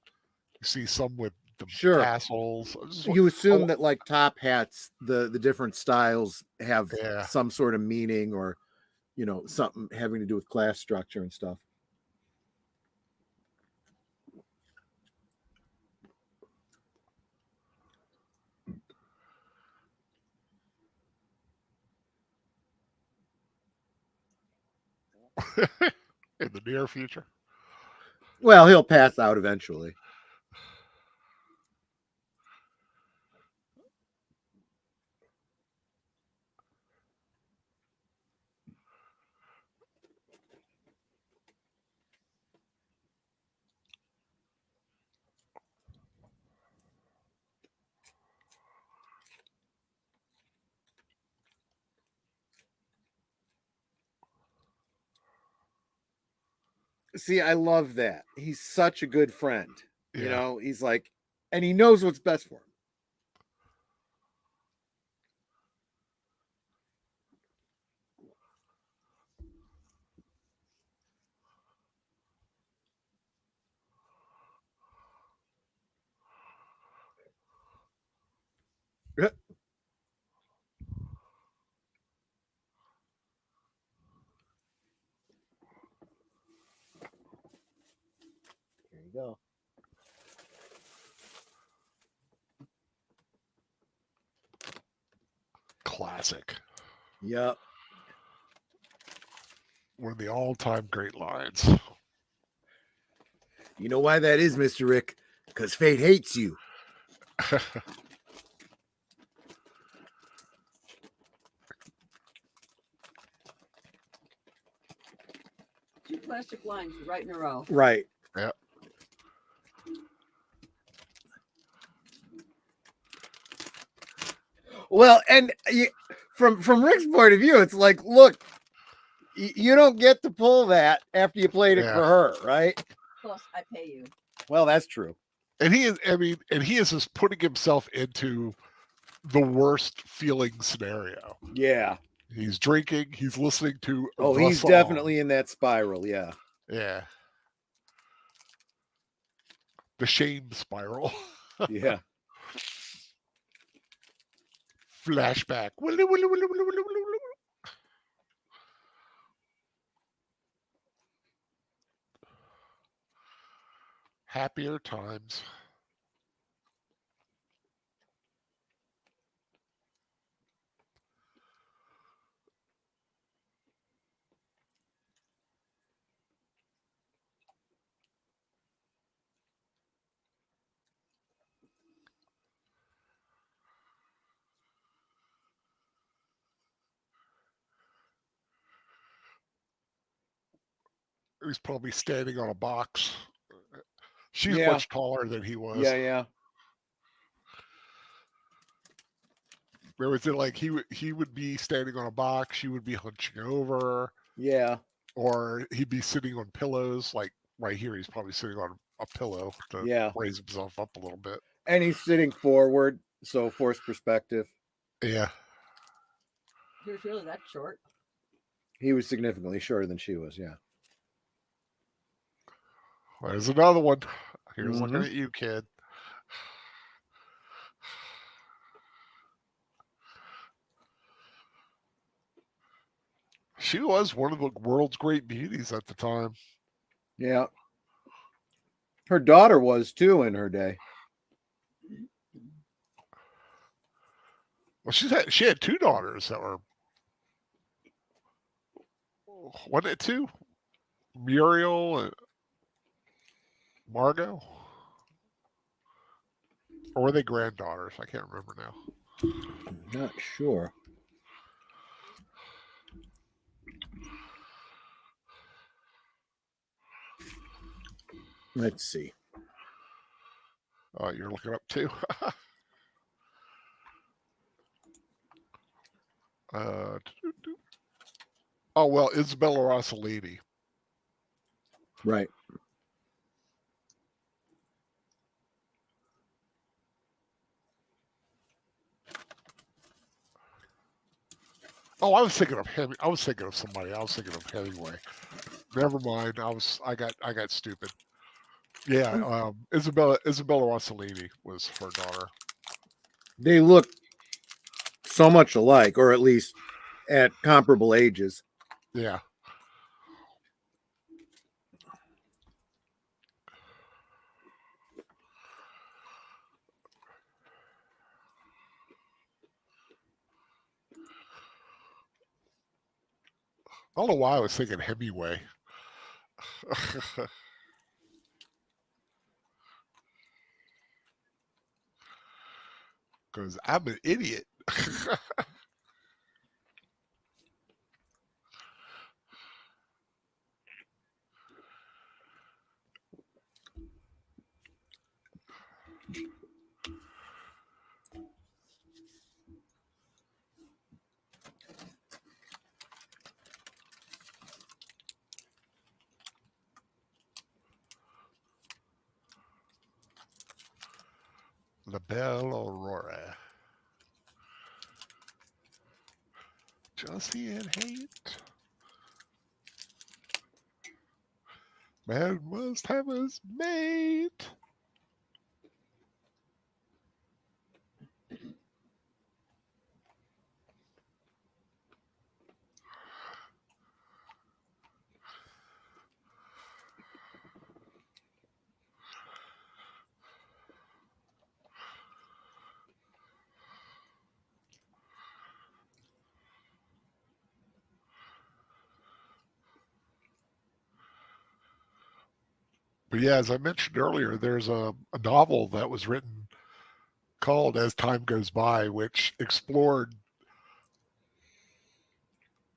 S1: you see some with the
S2: Sure.
S1: tassels.
S2: You assume that like top hats, the different styles have
S1: Yeah.
S2: some sort of meaning or, you know, something having to do with class structure and stuff.
S1: In the near future.
S2: Well, he'll pass out eventually. See, I love that. He's such a good friend. You
S1: Yeah.
S2: know, he's like, and he knows what's best for him. There you go.
S1: Classic.
S2: Yep.
S1: One of the all-time great lines.
S2: You know why that is, Mr. Rick? Because fate hates you.
S3: Two plastic lines right in a row.
S2: Right.
S1: Yeah.
S2: Well, and from Rick's point of view, it's like, look, you don't get to pull that after you played it
S1: Yeah.
S2: for her, right?
S3: Plus, I pay you.
S2: Well, that's true.
S1: And he is, I mean, and he is just putting himself into the worst feeling scenario.
S2: Yeah.
S1: He's drinking, he's listening to
S2: Oh,
S1: the
S2: he's
S1: song.
S2: definitely in that spiral. Yeah.
S1: Yeah. The shame spiral.
S2: Yeah.
S1: Flashback. Happier times. He's probably standing on a box. She's
S2: Yeah.
S1: much taller than he was.
S2: Yeah. Yeah.
S1: Where was it like he would be standing on a box, she would be hunching over.
S2: Yeah.
S1: or he'd be sitting on pillows. Like right here, he's probably sitting on a pillow to
S2: Yeah.
S1: raise himself up a little bit.
S2: And he's sitting forward, so forced perspective.
S1: Yeah.
S3: He was really that short.
S2: He was significantly shorter than she was. Yeah.
S1: There's another one. Here's looking
S2: Mhm.
S1: at you, kid. She was one of the world's great beauties at the time.
S2: Yeah. Her daughter was too in her day.
S1: Well, she had two daughters that were, wasn't it two? Muriel and Margot, or were they granddaughters? I can't remember now.
S2: I'm not sure. Let's see.
S1: Oh, you're looking up too. uh, oh well, Isabella Rossellini.
S2: Right.
S1: Oh, I was thinking of Heming. I was thinking of somebody. I was thinking of Hemingway. Never mind. I got stupid. Yeah, Isabella Rossellini was her daughter.
S2: They look so much alike, or at least at comparable ages.
S1: Yeah. I don't know why I was thinking Hemingway. Because I'm an idiot. La Belle Aurora. Jealousy and hate. Man must have his mate. But yeah, as I mentioned earlier, there's a novel that was written called As Time Goes By, which explored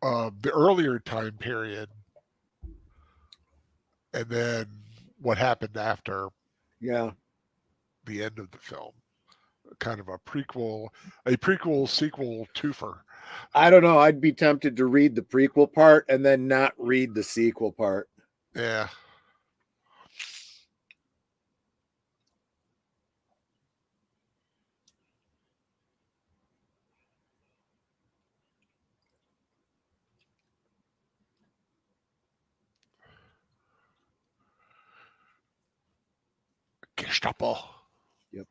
S1: the earlier time period and then what happened after
S2: Yeah.
S1: the end of the film. Kind of a prequel sequel twofer.
S2: I don't know. I'd be tempted to read the prequel part and then not read the sequel part.
S1: Yeah. Gestapo.
S2: Yep.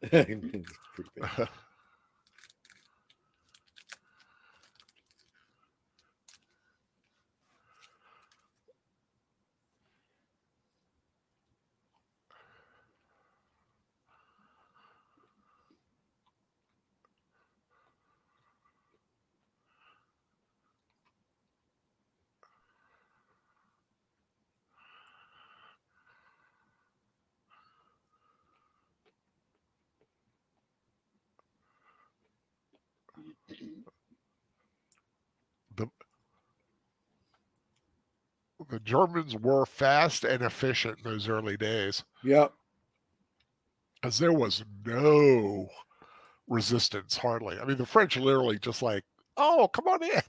S2: It's pretty bad.
S1: the The Germans were fast and efficient in those early days,
S2: Yep.
S1: because there was no resistance hardly. I mean, the French literally just like, oh, come on in.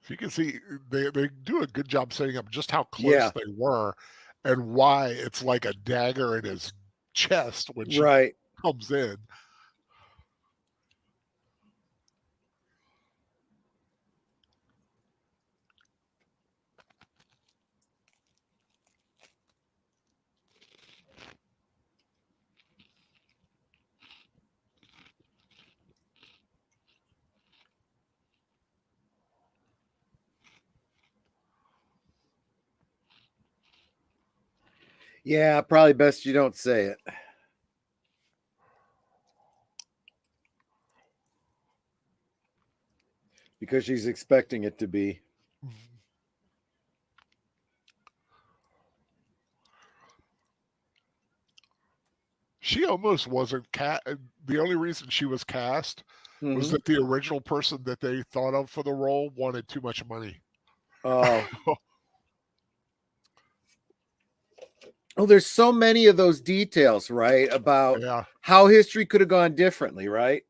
S1: So you can see they do a good job setting up just how close
S2: Yeah.
S1: they were and why it's like a dagger in his chest when she
S2: Right.
S1: comes in.
S2: Yeah, probably best you don't say it. Because she's expecting it to be.
S1: She almost wasn't the only reason she was cast was
S2: Mhm.
S1: that the original person that they thought of for the role wanted too much money.
S2: Oh. Oh, there's so many of those details, right? About
S1: Yeah.
S2: how history could have gone differently, right?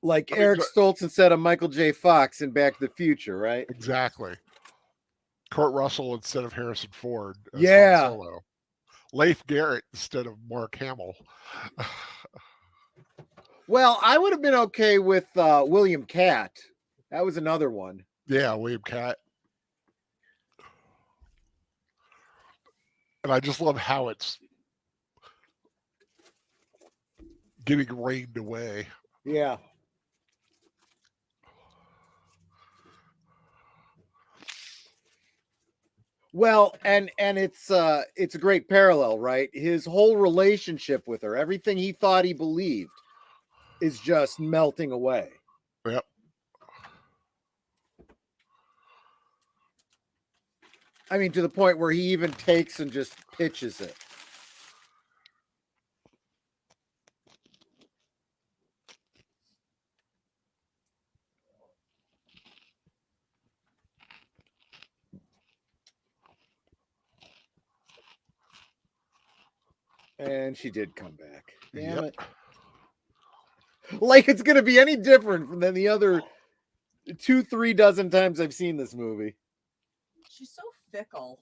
S2: Like
S1: I mean,
S2: Eric Stoltz instead of Michael J. Fox in Back to the Future, right?
S1: exactly. Kurt Russell instead of Harrison Ford as Han
S2: Yeah.
S1: Solo. Leif Garrett instead of Mark Hamill.
S2: Well, I would have been okay with William Catt. That was another one.
S1: Yeah, William Catt. And I just love how it's getting rained away.
S2: Yeah. Well, and it's a great parallel, right? His whole relationship with her, everything he thought he believed is just melting away.
S1: Yep.
S2: I mean, to the point where he even takes and just pitches it. And she did come back. Damn it. Like it's going to be any different than the other 2-3 dozen times I've seen this movie.
S3: She's so fickle.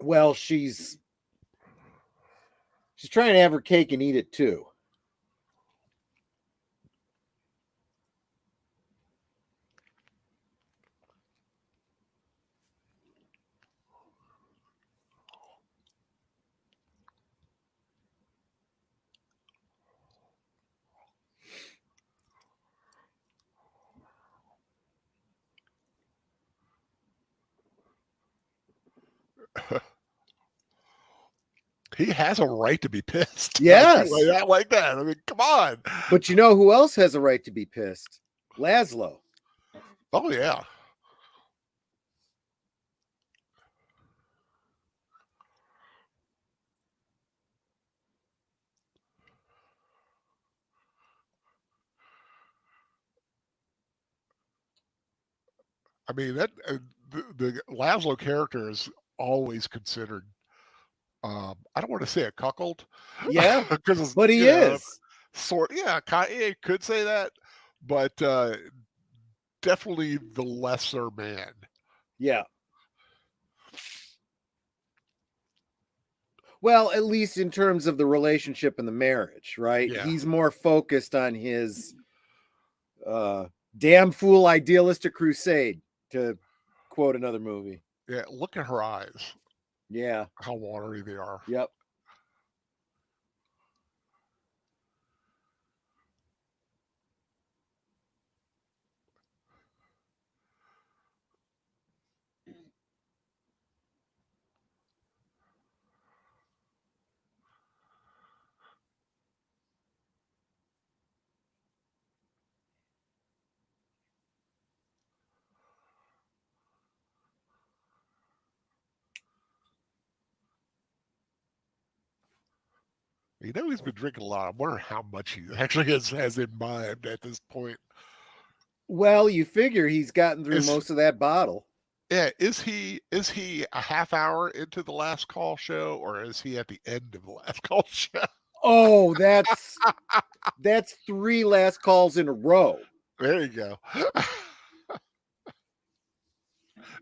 S2: Well, she's trying to have her cake and eat it too.
S1: He has a right to be pissed.
S2: Yes.
S1: Like that. I mean, come on.
S2: But you know who else has a right to be pissed? Laszlo.
S1: Oh, yeah. I mean, the Laszlo character is always considered, I don't want to say a cuckold.
S2: Yeah.
S1: Because
S2: But he is.
S1: Yeah, you could say that, but definitely the lesser man.
S2: Yeah. Well, at least in terms of the relationship and the marriage, right?
S1: Yeah.
S2: He's more focused on his damn fool idealistic crusade, to quote another movie.
S1: Yeah. Look at her eyes.
S2: Yeah.
S1: How watery they are.
S2: Yep.
S1: You know he's been drinking a lot. I wonder how much he actually has in mind at this point.
S2: Well, you figure he's gotten through
S1: Is
S2: most of that bottle.
S1: yeah, is he a half hour into the last call show, or is he at the end of the last call show?
S2: Oh, that's 3 last calls in a row.
S1: There you go.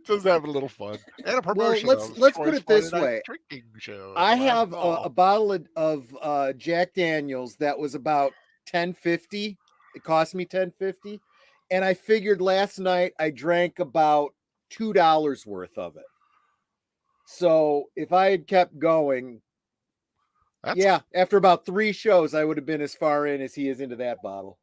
S1: Just having a little fun and a
S2: Well,
S1: promotion of
S2: let's put
S1: Troy's
S2: it
S1: Friday
S2: this
S1: Night
S2: way.
S1: Drinking Show.
S2: I
S1: Last
S2: have
S1: call.
S2: a bottle of Jack Daniels that was about $10.50. It cost me $10.50, and I figured last night I drank about $2 worth of it. So if I had kept going,
S1: That's
S2: yeah, after about 3 shows, I would have been as far in as he is into that bottle.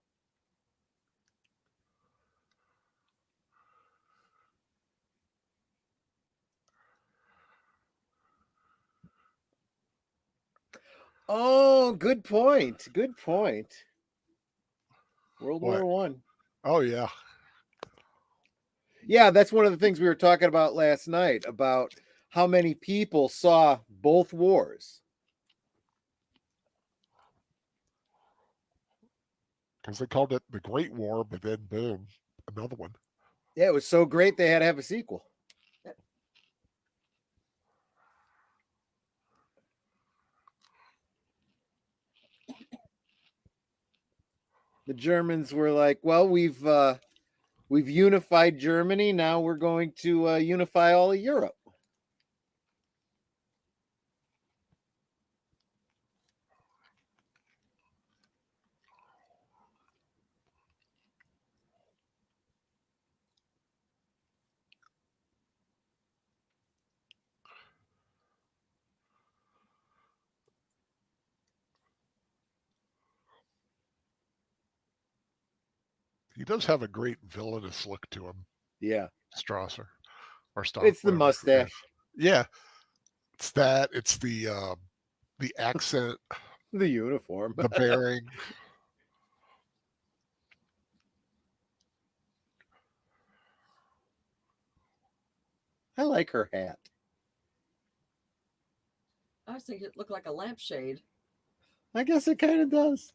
S2: Oh, good point. Good point. World
S1: what?
S2: War One.
S1: Oh yeah.
S2: Yeah, that's one of the things we were talking about last night, about how many people saw both wars.
S1: Because they called it the Great War, but then boom, another one.
S2: Yeah, it was so great they had to have a sequel. The Germans were like, "Well, we've unified Germany. Now we're going to unify all of Europe."
S1: He does have a great villainous look to him,
S2: Yeah,
S1: Strasser or Stock.
S2: it's the mustache,
S1: Yeah, it's that. It's the accent,
S2: the uniform.
S1: the bearing.
S2: I like her hat.
S3: I was thinking it looked like a lampshade.
S2: I guess it kind of does.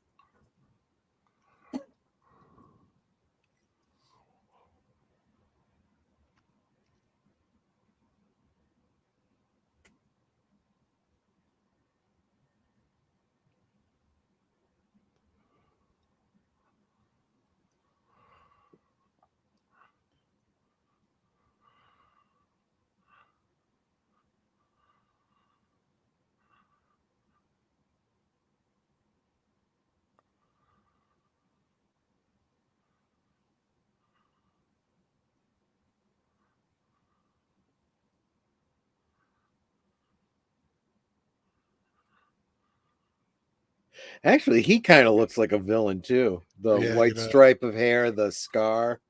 S2: Actually, he kind of looks like a villain too. The
S1: Yeah,
S2: white stripe of hair, the scar.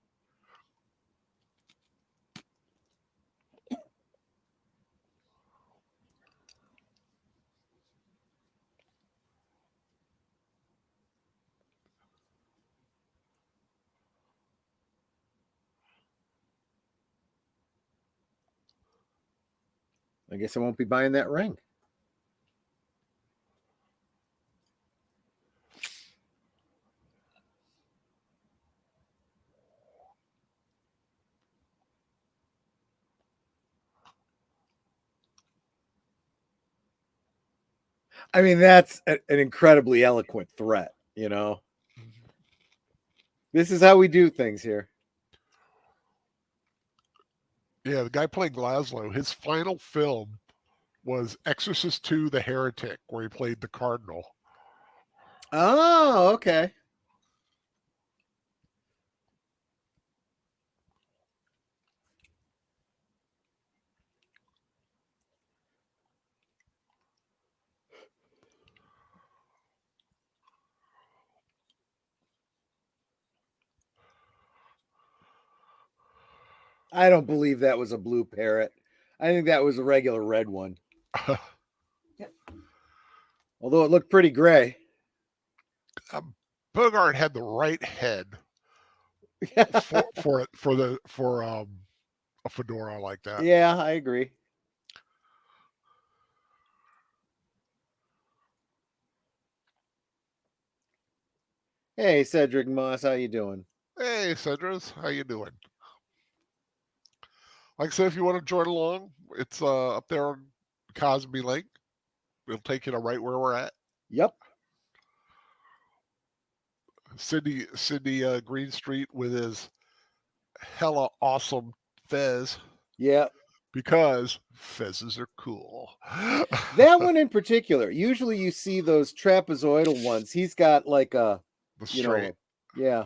S2: I guess I won't be buying that ring. I mean, that's an incredibly eloquent threat, you know? This is how we do things here.
S1: Yeah, the guy playing Laszlo, his final film was Exorcist 2: The Heretic, where he played the cardinal.
S2: Oh, okay. I don't believe that was a blue parrot. I think that was a regular red one. Although it looked pretty gray.
S1: Bogart had the right head for a fedora like that.
S2: Yeah, I agree. Hey, Cedric Moss, how you doing?
S1: Hey, Cedras, how you doing? Like I said, if you want to join along, it's up there on Cosby Lake. It'll take you to right where we're at.
S2: Yep.
S1: Sydney Greenstreet with his hella awesome fez
S2: Yeah.
S1: because fezzes are cool.
S2: That one in particular. Usually you see those trapezoidal ones. He's got like a,
S1: The
S2: you
S1: straight.
S2: know, yeah.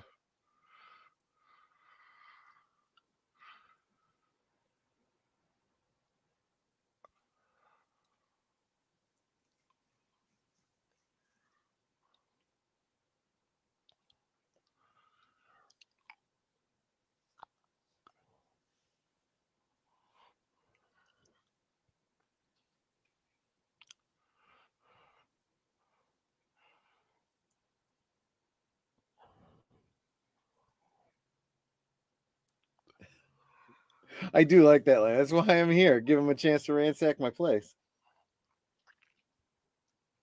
S2: I do like that line. That's why I'm here. Give him a chance to ransack my place.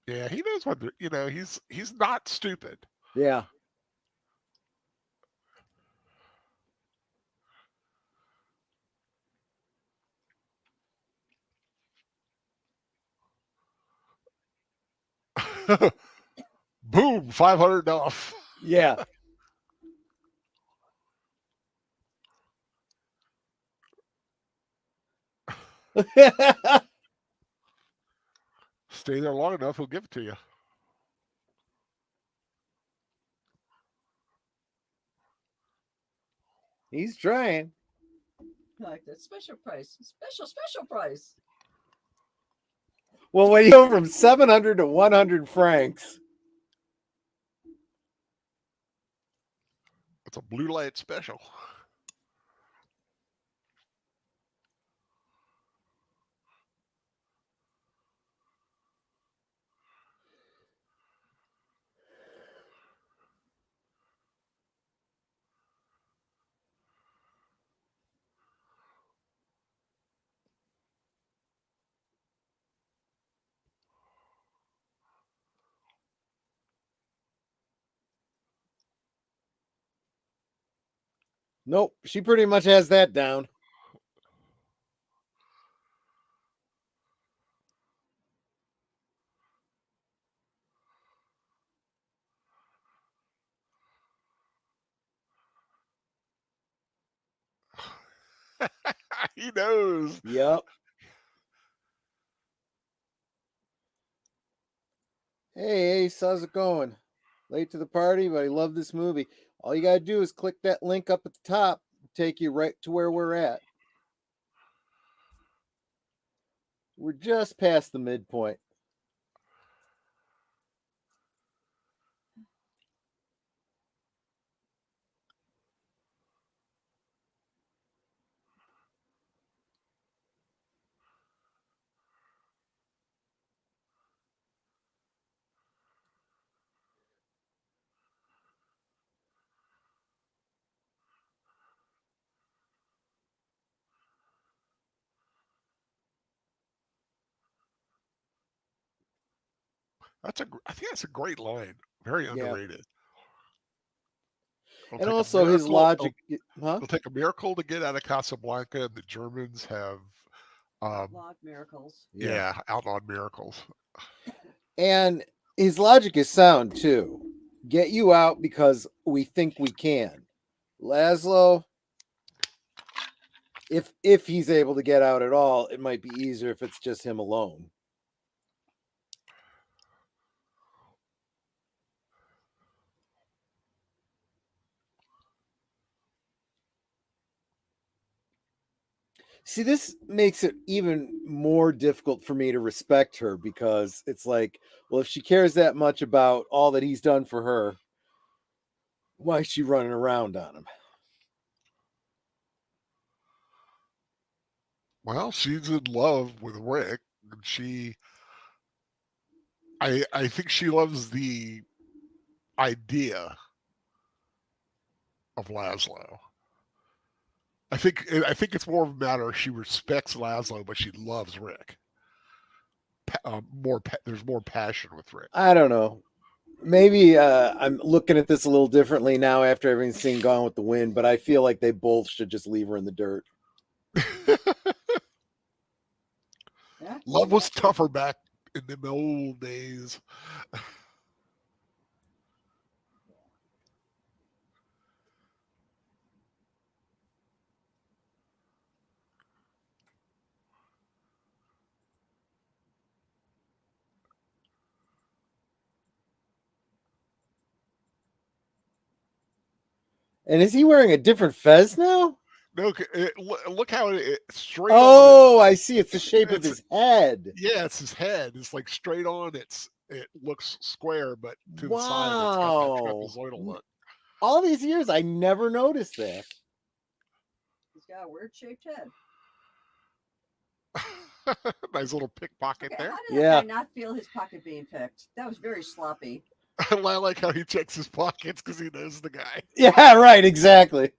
S1: Yeah, he knows what he's not stupid.
S2: Yeah.
S1: Boom, 500 off.
S2: Yeah.
S1: Stay there long enough, he'll give it to you.
S2: He's trying.
S3: I like that special price. Special price.
S2: Well, when you go from 700 to 100 francs,
S1: It's a blue light special.
S2: nope, she pretty much has that down.
S1: He knows.
S2: Yep. Hey, Ace, how's it going? Late to the party, but I love this movie. All you got to do is click that link up at the top, take you right to where we're at. We're just past the midpoint.
S1: I think that's a great line. Very
S2: Yeah.
S1: underrated. It'll
S2: And
S1: take a
S2: also his
S1: miracle-
S2: logic, huh?
S1: It'll take a miracle to get out of Casablanca, and the Germans have,
S3: Log miracles.
S1: outlawed miracles.
S2: And his logic is sound too. Get you out because we think we can. Laszlo, if he's able to get out at all, it might be easier if it's just him alone. See, this makes it even more difficult for me to respect her, because it's like, well, if she cares that much about all that he's done for her, why is she running around on him?
S1: Well, she's in love with Rick. And I think she loves the idea of Laszlo. I think it's more of a matter she respects Laszlo, but she loves Rick. There's more passion with Rick.
S2: I don't know. Maybe I'm looking at this a little differently now after everything's seen Gone with the Wind, but I feel like they both should just leave her in the dirt.
S3: Yeah.
S1: Love was tougher back in the old days.
S2: And is he wearing a different fez now?
S1: No, look how straight
S2: Oh,
S1: on.
S2: I see. It's the shape of his head.
S1: Yeah, it's his head. It's like straight on. It looks square, but to the side, it's got that
S2: Wow.
S1: trapezoidal look.
S2: All these years, I never noticed that.
S3: He's got a weird shaped head.
S1: Nice little pickpocket
S3: Okay,
S1: there.
S3: how did that guy not feel his pocket being picked? That was very sloppy.
S1: I like how he checks his pockets because he knows the guy.
S2: Yeah, right. Exactly.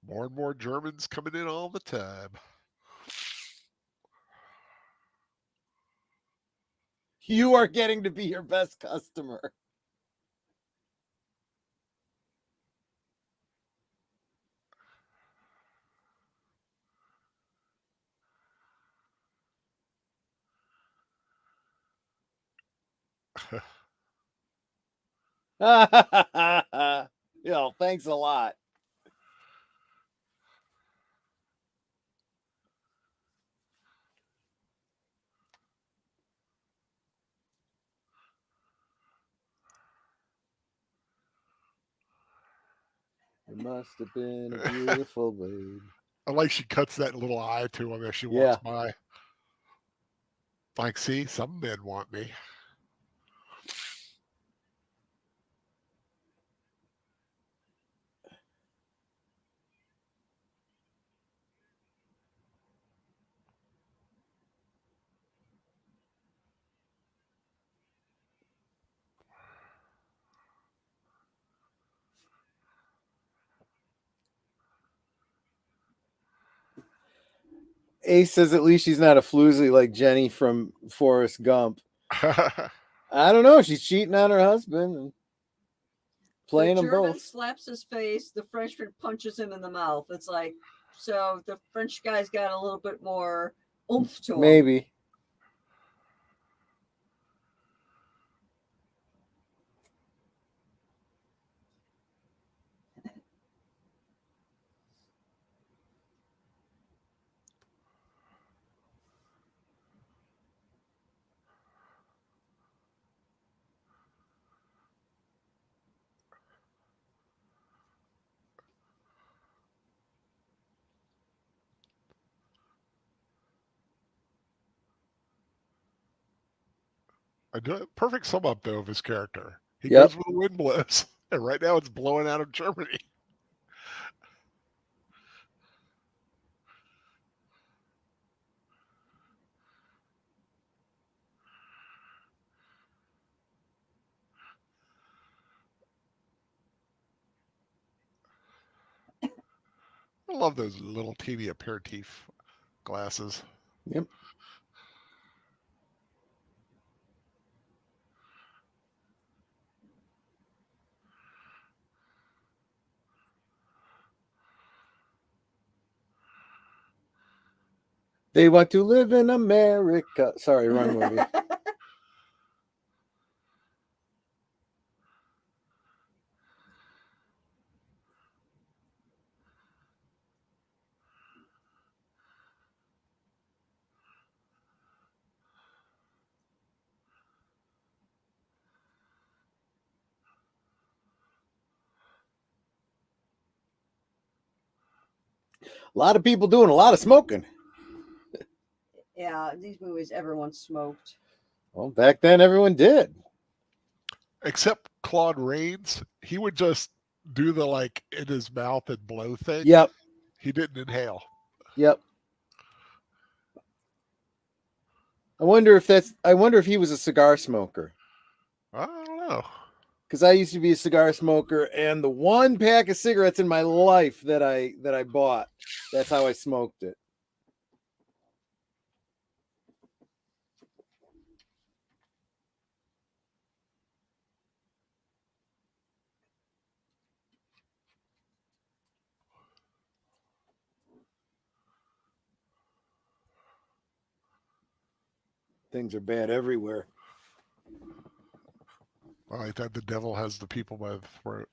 S1: More and more Germans coming in all the time.
S2: You are getting to be your best customer. Yo, thanks a lot. It must have been a beautiful babe.
S1: I like she cuts that little eye to him as she
S2: Yeah.
S1: walks by. Like, see, some men want me.
S2: Ace says at least she's not a floozy like Jenny from Forrest Gump. I don't know. She's cheating on her husband and playing
S3: The
S2: them
S3: German
S2: both.
S3: slaps his face. The Frenchman punches him in the mouth. It's like, so the French guy's got a little bit more oomph to him.
S2: Maybe.
S1: I do a perfect sum up though of his character. He
S2: Yep.
S1: goes where the wind blows, and right now it's blowing out of Germany. I love those little teeny aperitif glasses.
S2: Yep. They want to live in America. Sorry, wrong movie. A lot of people doing a lot of smoking.
S3: Yeah, these movies, everyone smoked.
S2: Well, back then everyone did.
S1: Except Claude Rains, he would just do the like in his mouth and blow thing.
S2: Yep.
S1: He didn't inhale.
S2: Yep. I wonder if he was a cigar smoker.
S1: I don't know.
S2: Because I used to be a cigar smoker, and the one pack of cigarettes in my life that I bought, that's how I smoked it. Things are bad everywhere.
S1: Well, I thought the devil has the people by the throat.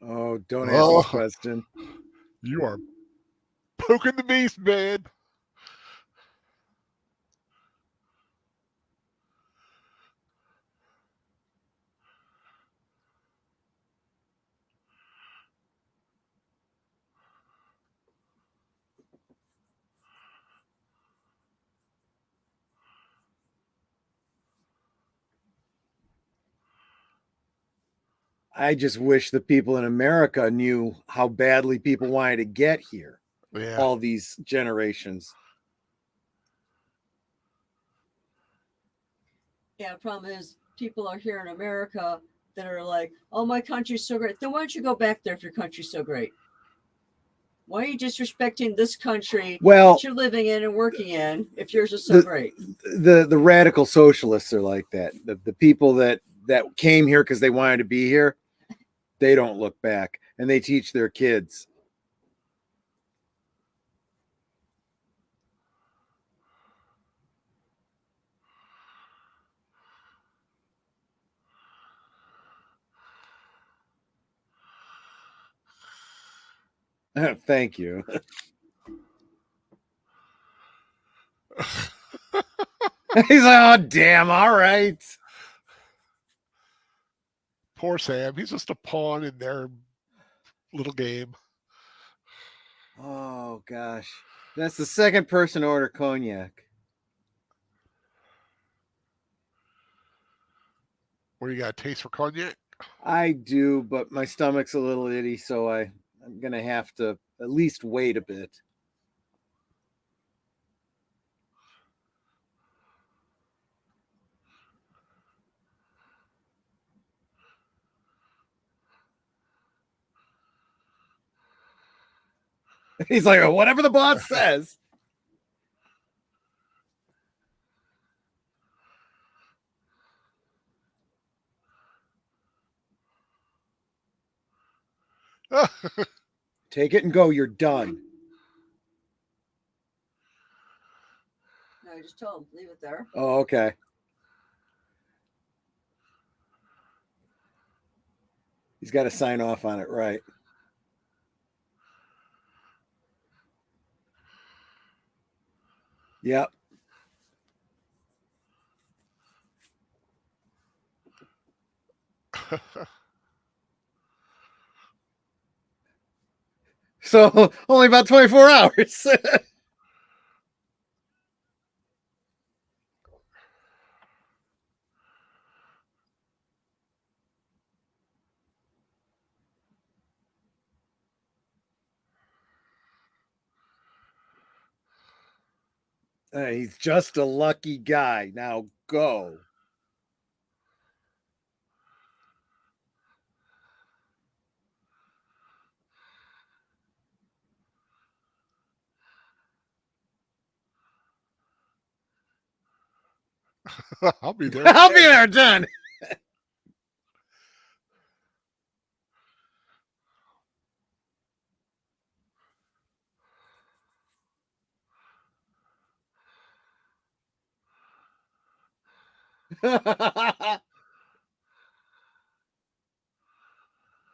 S2: Oh, don't ask this
S1: Oh,
S2: question.
S1: you are poking the beast, man.
S2: I just wish the people in America knew how badly people wanted to get here.
S1: Yeah.
S2: All these generations.
S3: Yeah, the problem is people are here in America that are like, oh, my country's so great. Then why don't you go back there if your country's so great? Why are you disrespecting this country
S2: Well,
S3: that you're living in and working in if yours is so great?
S2: The radical socialists are like that. The people that came here because they wanted to be here, they don't look back, and they teach their kids. Thank you. He's like, oh, damn, all right.
S1: Poor Sam. He's just a pawn in their little game.
S2: Oh, gosh. That's the second person to order cognac.
S1: What do you got? A taste for cognac?
S2: I do, but my stomach's a little itty, so I'm going to have to at least wait a bit. He's like, oh, whatever the boss says. Take it and go. You're done.
S3: No, I just told him, leave it there.
S2: Oh, okay. He's got to sign off on it, right? Yep. So only about 24 hours. He's just a lucky guy. Now go.
S1: I'll be there.
S2: I'll be there, done.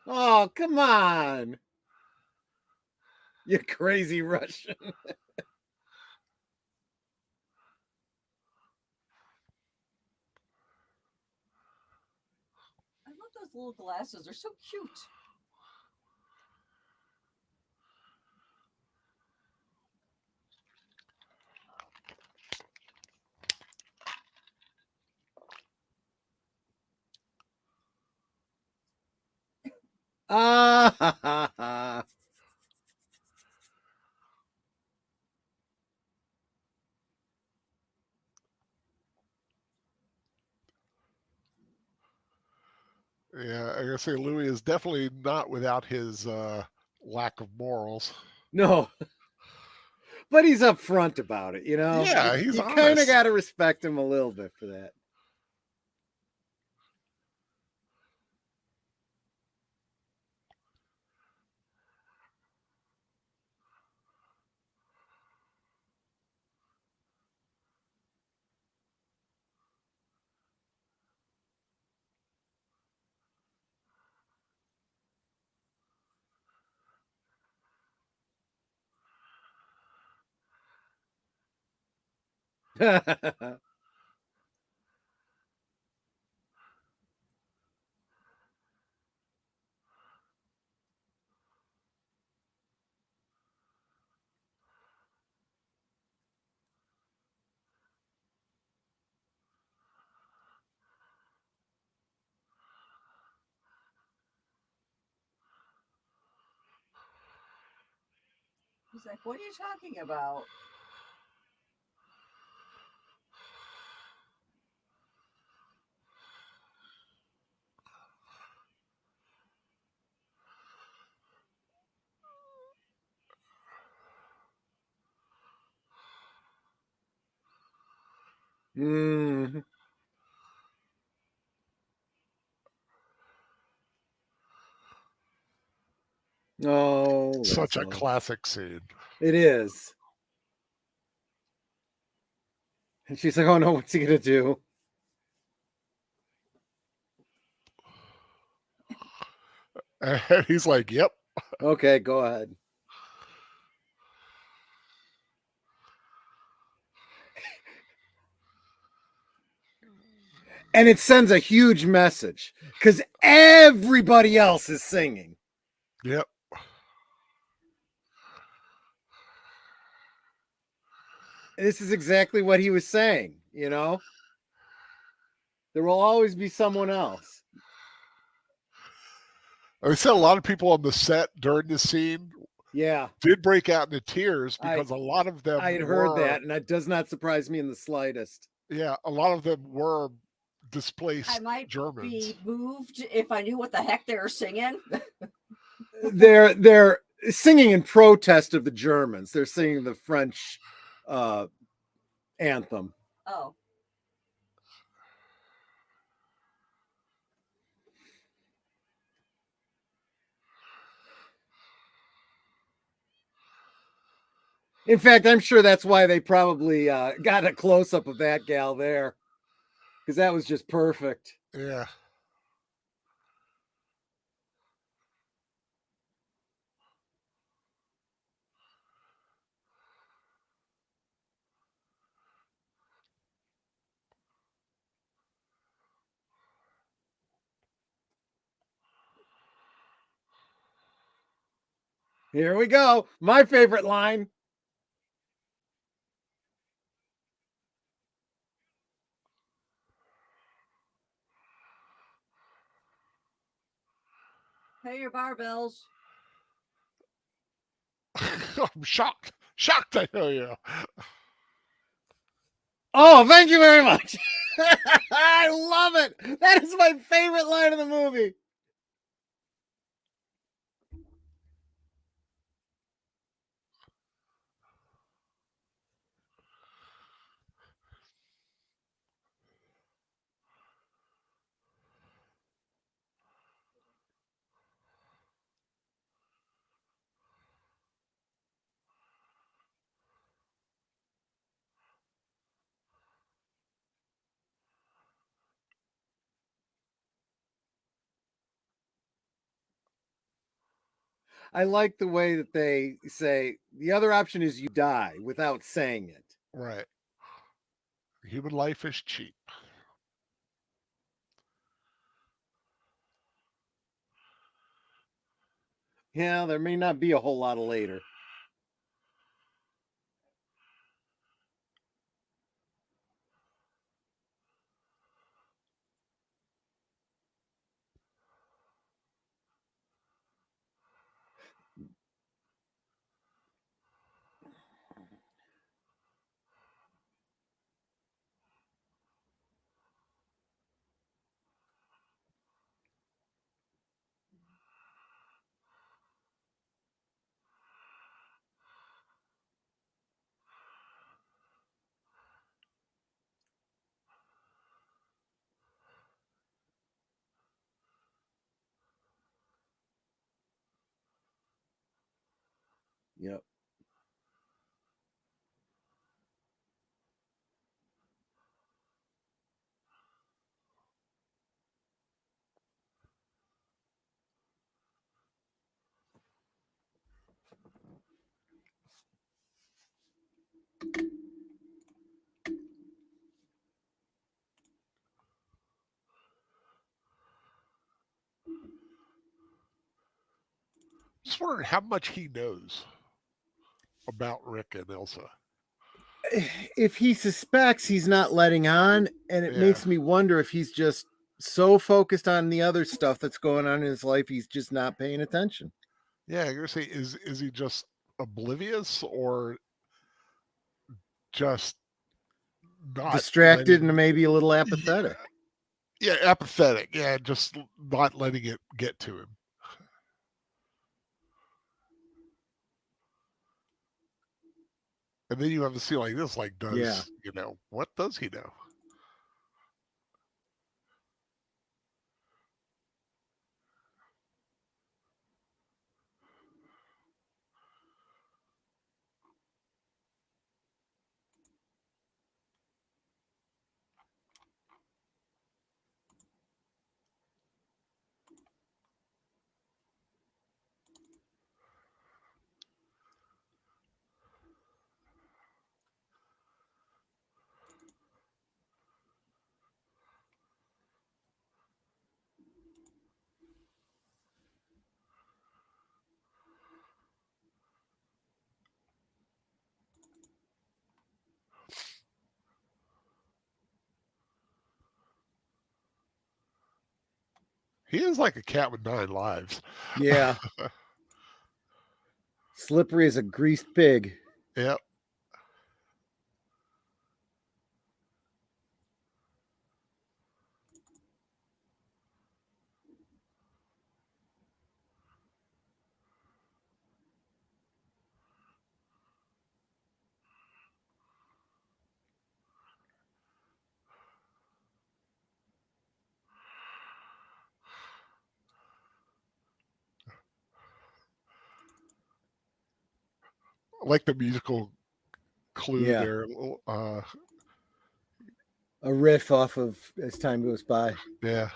S2: Oh, come on. You crazy Russian.
S3: I love those little glasses. They're so cute.
S2: Ah,
S1: Yeah, I gotta say, Louis is definitely not without his lack of morals.
S2: no. But he's upfront about it, you know?
S1: Yeah, he's
S2: You kind of
S1: honest.
S2: got to respect him a little bit for that.
S3: He's like, what are you talking about?
S2: Mm. Oh,
S1: Such
S2: that's
S1: a
S2: all.
S1: classic scene.
S2: It is. And she's like, oh no, what's he going to do?
S1: And he's like, "Yep."
S2: Okay, go ahead. And it sends a huge message because everybody else is singing.
S1: Yep.
S2: This is exactly what he was saying, you know? There will always be someone else.
S1: I said a lot of people on the set during the scene
S2: Yeah,
S1: did break out into tears
S2: I
S1: because a lot of them
S2: I had heard
S1: were,
S2: that, and that does not surprise me in the slightest.
S1: yeah, a lot of them were
S3: I
S1: displaced
S3: might
S1: Germans.
S3: be moved if I knew what the heck they were singing.
S2: They're singing in protest of the Germans. They're singing the French anthem.
S3: Oh.
S2: In fact, I'm sure that's why they probably got a close up of that gal there, because that was just perfect.
S1: Yeah.
S2: Here we go. My favorite line.
S3: Pay your barbells.
S1: I'm shocked. Shocked, I tell you.
S2: Oh, thank you very much. I love it. That is my favorite line of the movie. I like the way that they say the other option is you die without saying it.
S1: Right. Human life is cheap.
S2: Yeah, there may not be a whole lot of later. Yep.
S1: Just wondering how much he knows about Rick and Elsa.
S2: If he suspects, he's not letting on, and it
S1: Yeah.
S2: makes me wonder if he's just so focused on the other stuff that's going on in his life, he's just not paying attention.
S1: Yeah, you're saying is he just oblivious or just not
S2: Distracted
S1: letting
S2: and maybe a little apathetic.
S1: yeah, apathetic. Yeah, just not letting it get to him. And then you have a scene like this, like does
S2: Yeah.
S1: what does he know? He is like a cat with 9 lives.
S2: Yeah. Slippery as a greased pig.
S1: Yep. I like the musical clue
S2: Yeah.
S1: there.
S2: A riff off of As Time Goes By.
S1: Yeah.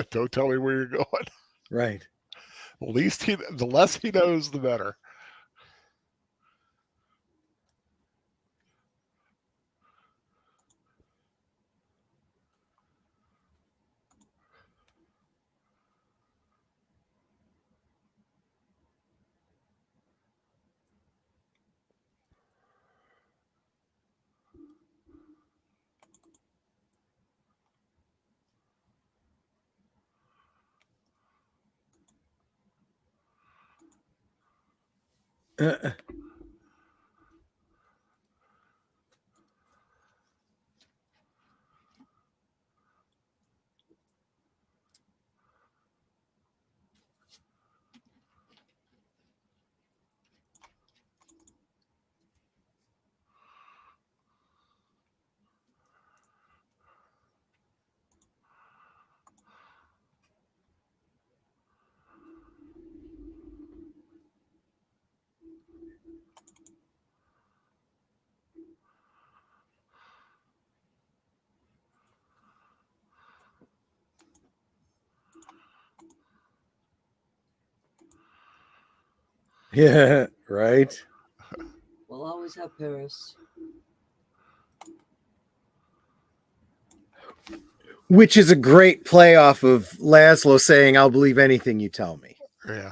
S1: Don't tell me where you're going.
S2: Right.
S1: The less he knows, the better.
S2: Yeah, right.
S3: We'll always have Paris.
S2: Which is a great play off of Laszlo saying, "I'll believe anything you tell me."
S1: Yeah.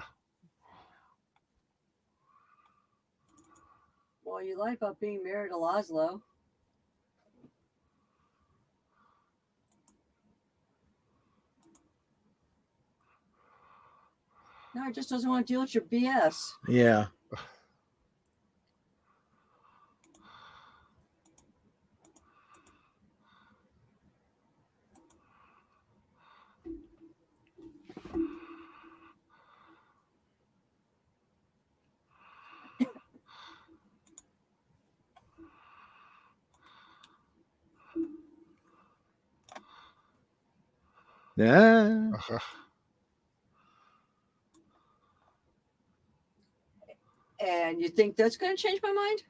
S3: Well, you lied about being married to Laszlo. No, he just doesn't want to deal with your BS.
S2: Yeah. Yeah.
S1: Uh-huh.
S3: And you think that's going to change my mind?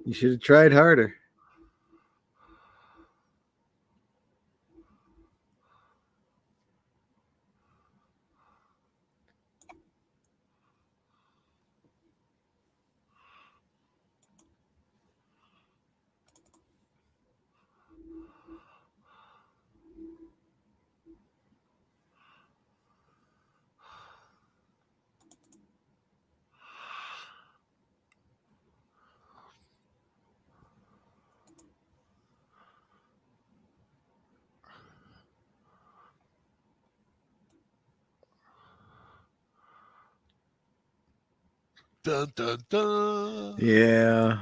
S2: You should have tried harder.
S1: Dun, dun, dun.
S2: Yeah.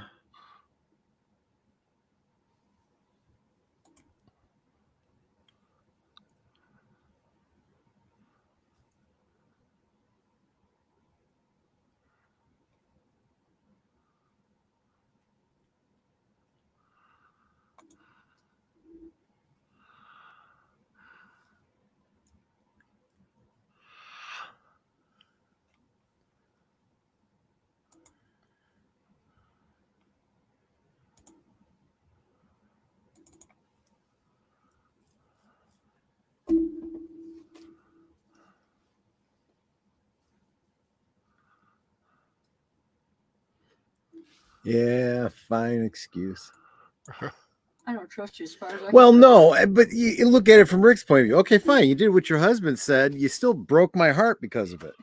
S2: Yeah, fine excuse.
S3: I don't trust you as far as I
S2: Well,
S3: can
S2: no, but you look at it from Rick's point of view. Okay, fine. You did what your husband said. You still broke my heart because of it.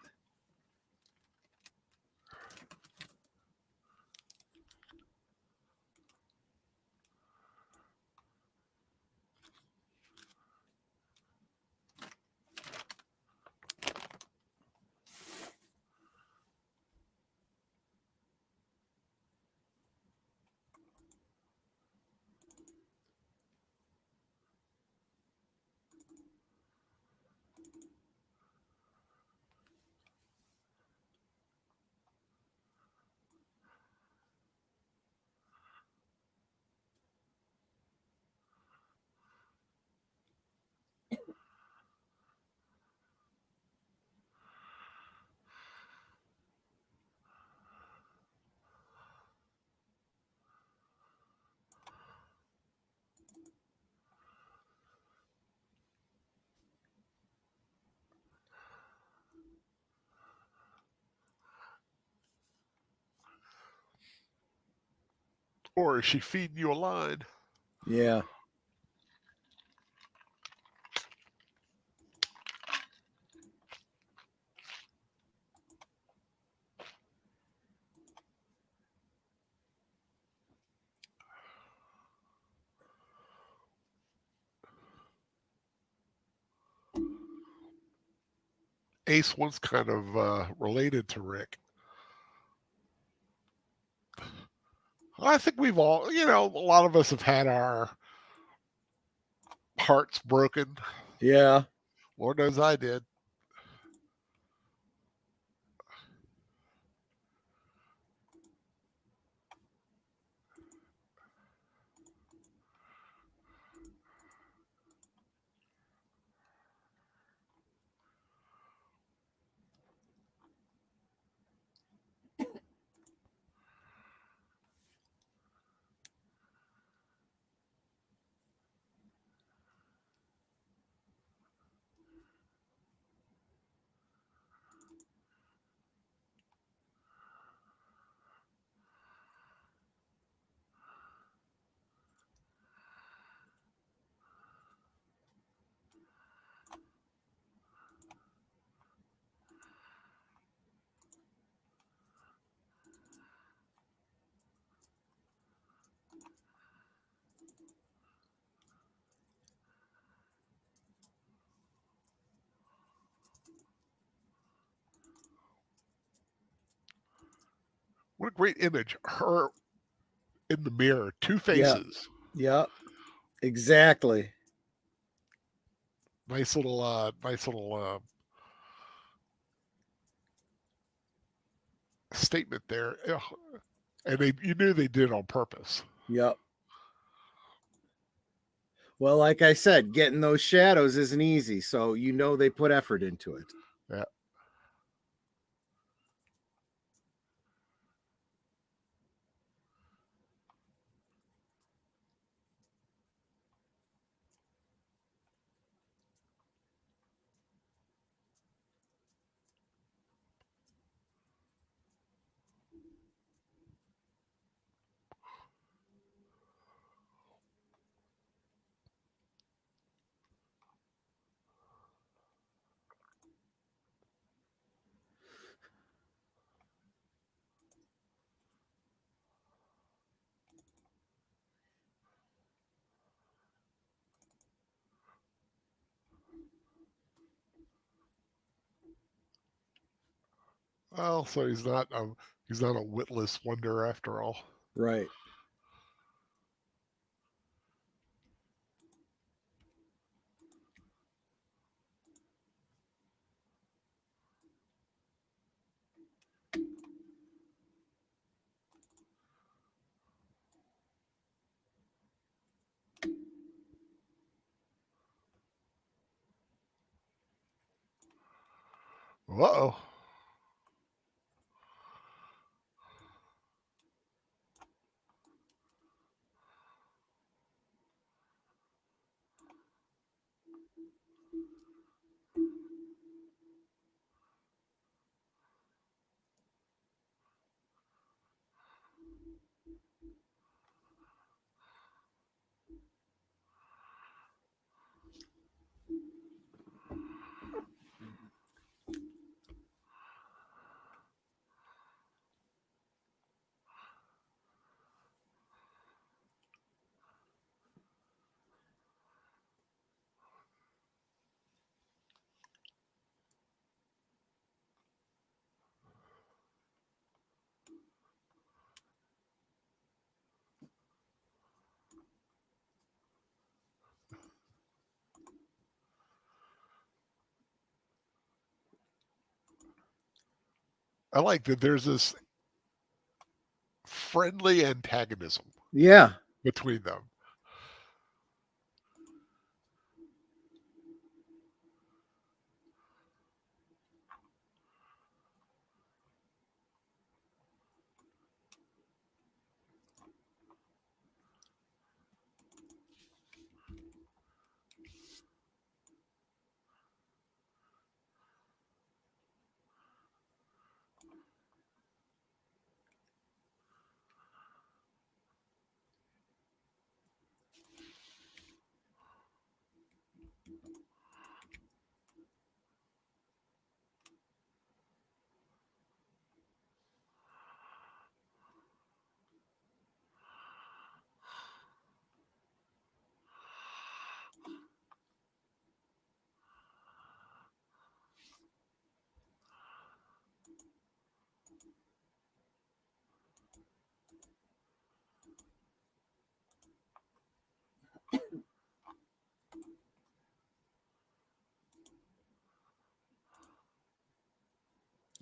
S1: Or is she feeding you a line?
S2: Yeah.
S1: Ace was kind of related to Rick. I think we've all, a lot of us have had our hearts broken.
S2: Yeah.
S1: Lord knows I did. What a great image. Her in the mirror, two
S2: Yeah.
S1: faces.
S2: Yeah. Exactly.
S1: Nice little statement there. Ugh. And you knew they did it on purpose.
S2: Yep. Well, like I said, getting those shadows isn't easy, so they put effort into it.
S1: Yeah. Well, so he's not a witless wonder after all.
S2: Right.
S1: Uh-oh. I like that there's this friendly antagonism
S2: Yeah.
S1: between them.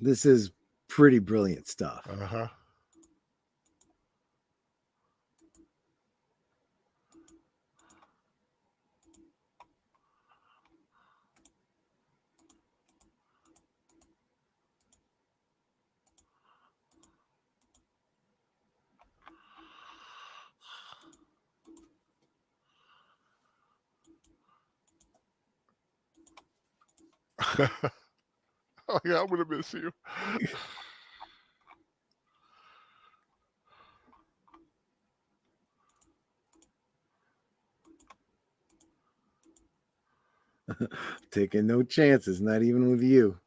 S2: This is pretty brilliant stuff.
S1: Uh-huh. Oh, yeah, I'm gonna miss you.
S2: Taking no chances, not even with you.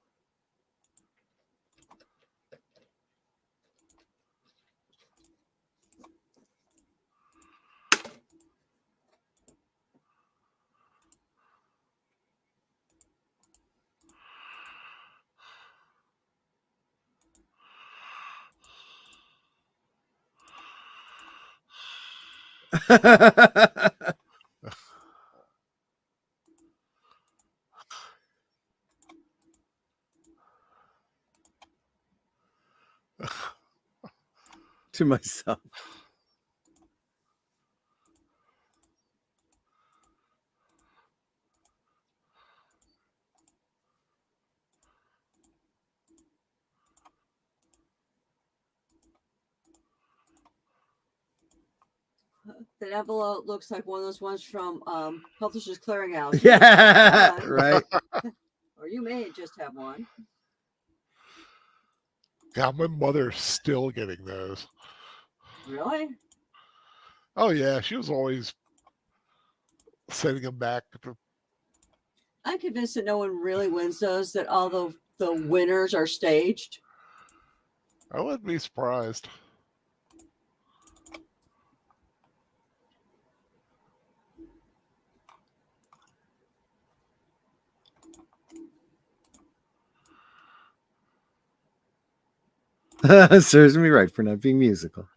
S2: To myself.
S3: That envelope looks like one of those ones from Publishers Clearinghouse.
S2: Yeah, right.
S3: Or you may just have one.
S1: Yeah, my mother's still getting those.
S3: Really?
S1: Oh yeah, she was always sending them back to.
S3: I'm convinced that no one really wins those, that all the winners are staged.
S1: I wouldn't be surprised.
S2: Serves me right for not being musical.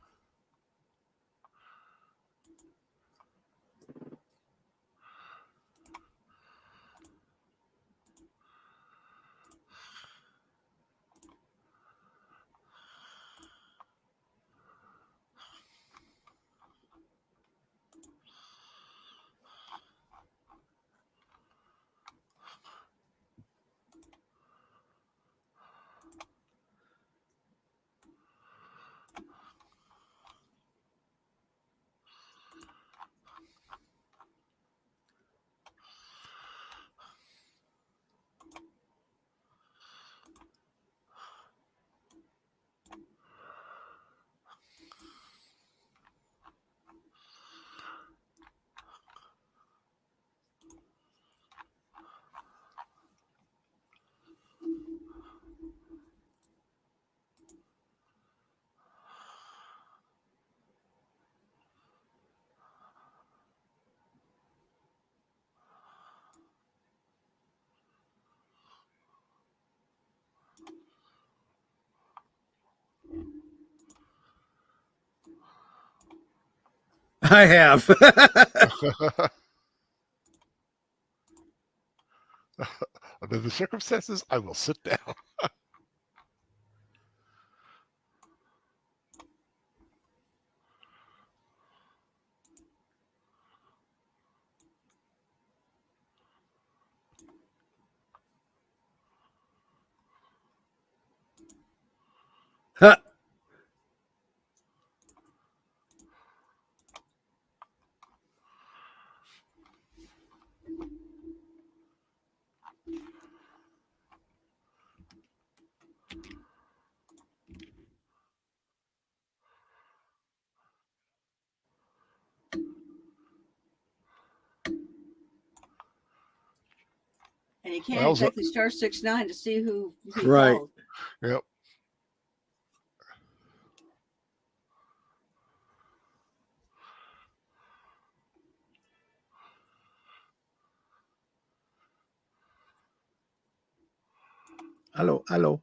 S2: I have.
S1: Under the circumstances, I will sit down.
S3: And you can't
S1: That was
S3: exactly star 6-9 to see who he
S2: Right.
S3: called.
S1: yep.
S2: Hello, hello.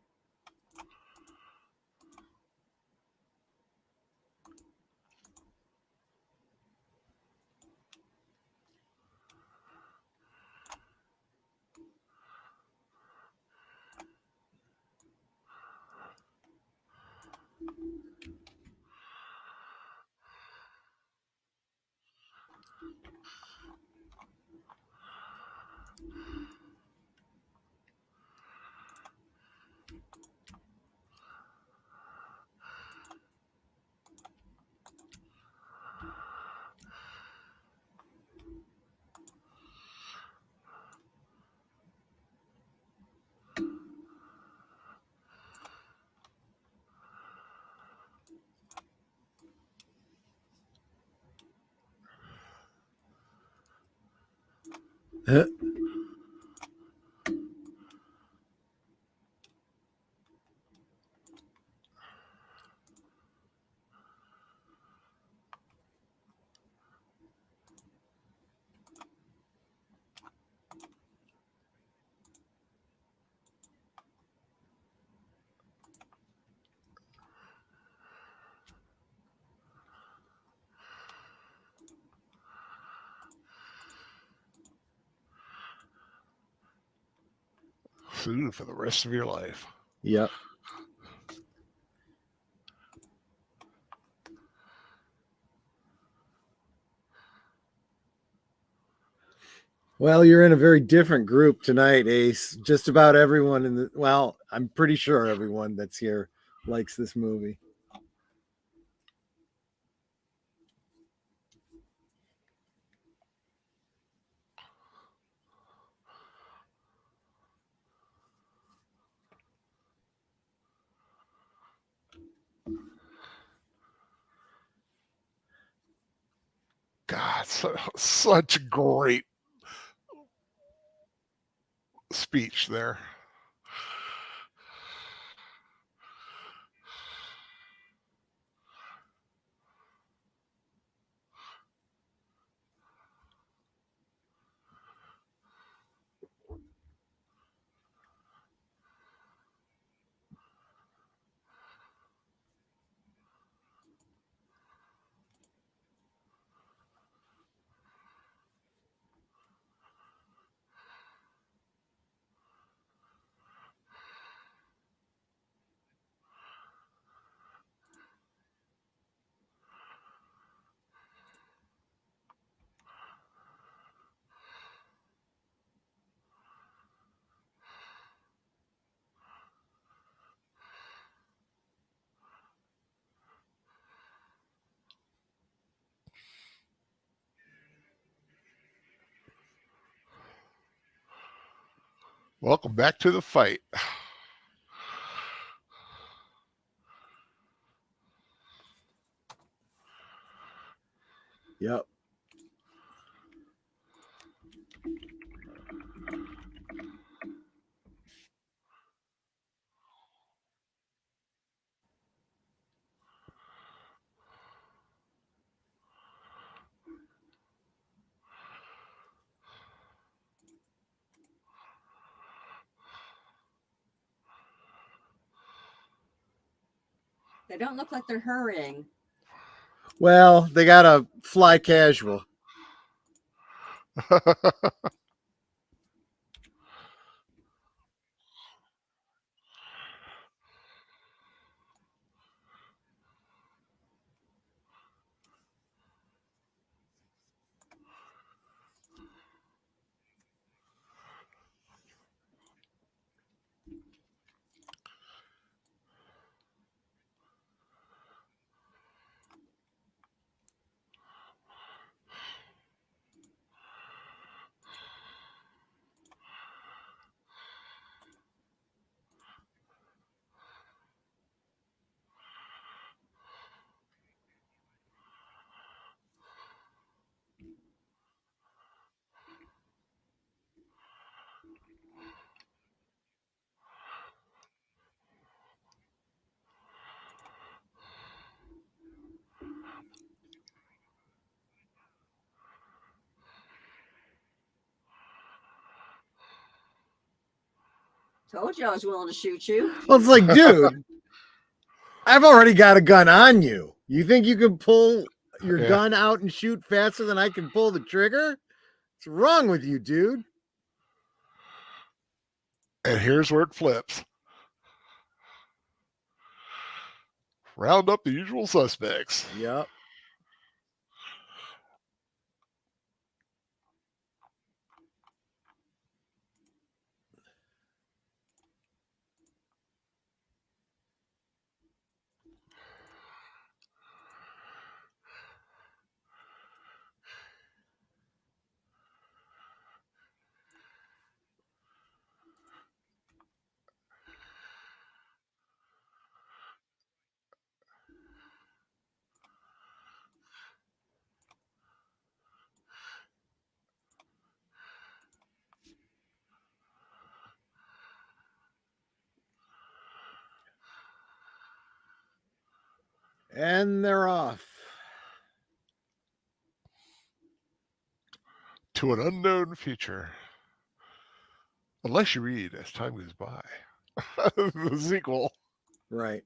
S2: Huh?
S1: Food for the rest of your life.
S2: Yep. Well, you're in a very different group tonight, Ace. Just about everyone in the, well, I'm pretty sure everyone that's here likes this movie.
S1: God, such great speech there. Welcome back to the fight.
S2: Yep.
S3: They don't look like they're hurrying.
S2: Well, they got to fly casual.
S3: Told you I was willing to shoot you.
S2: Well, it's like, dude, I've already got a gun on you. You think you can pull your
S1: Yeah.
S2: gun out and shoot faster than I can pull the trigger? What's wrong with you, dude?
S1: And here's where it flips. Round up the usual suspects.
S2: Yep. And they're off.
S1: To an unknown future. Unless you read As Time Goes By. The sequel.
S2: Right.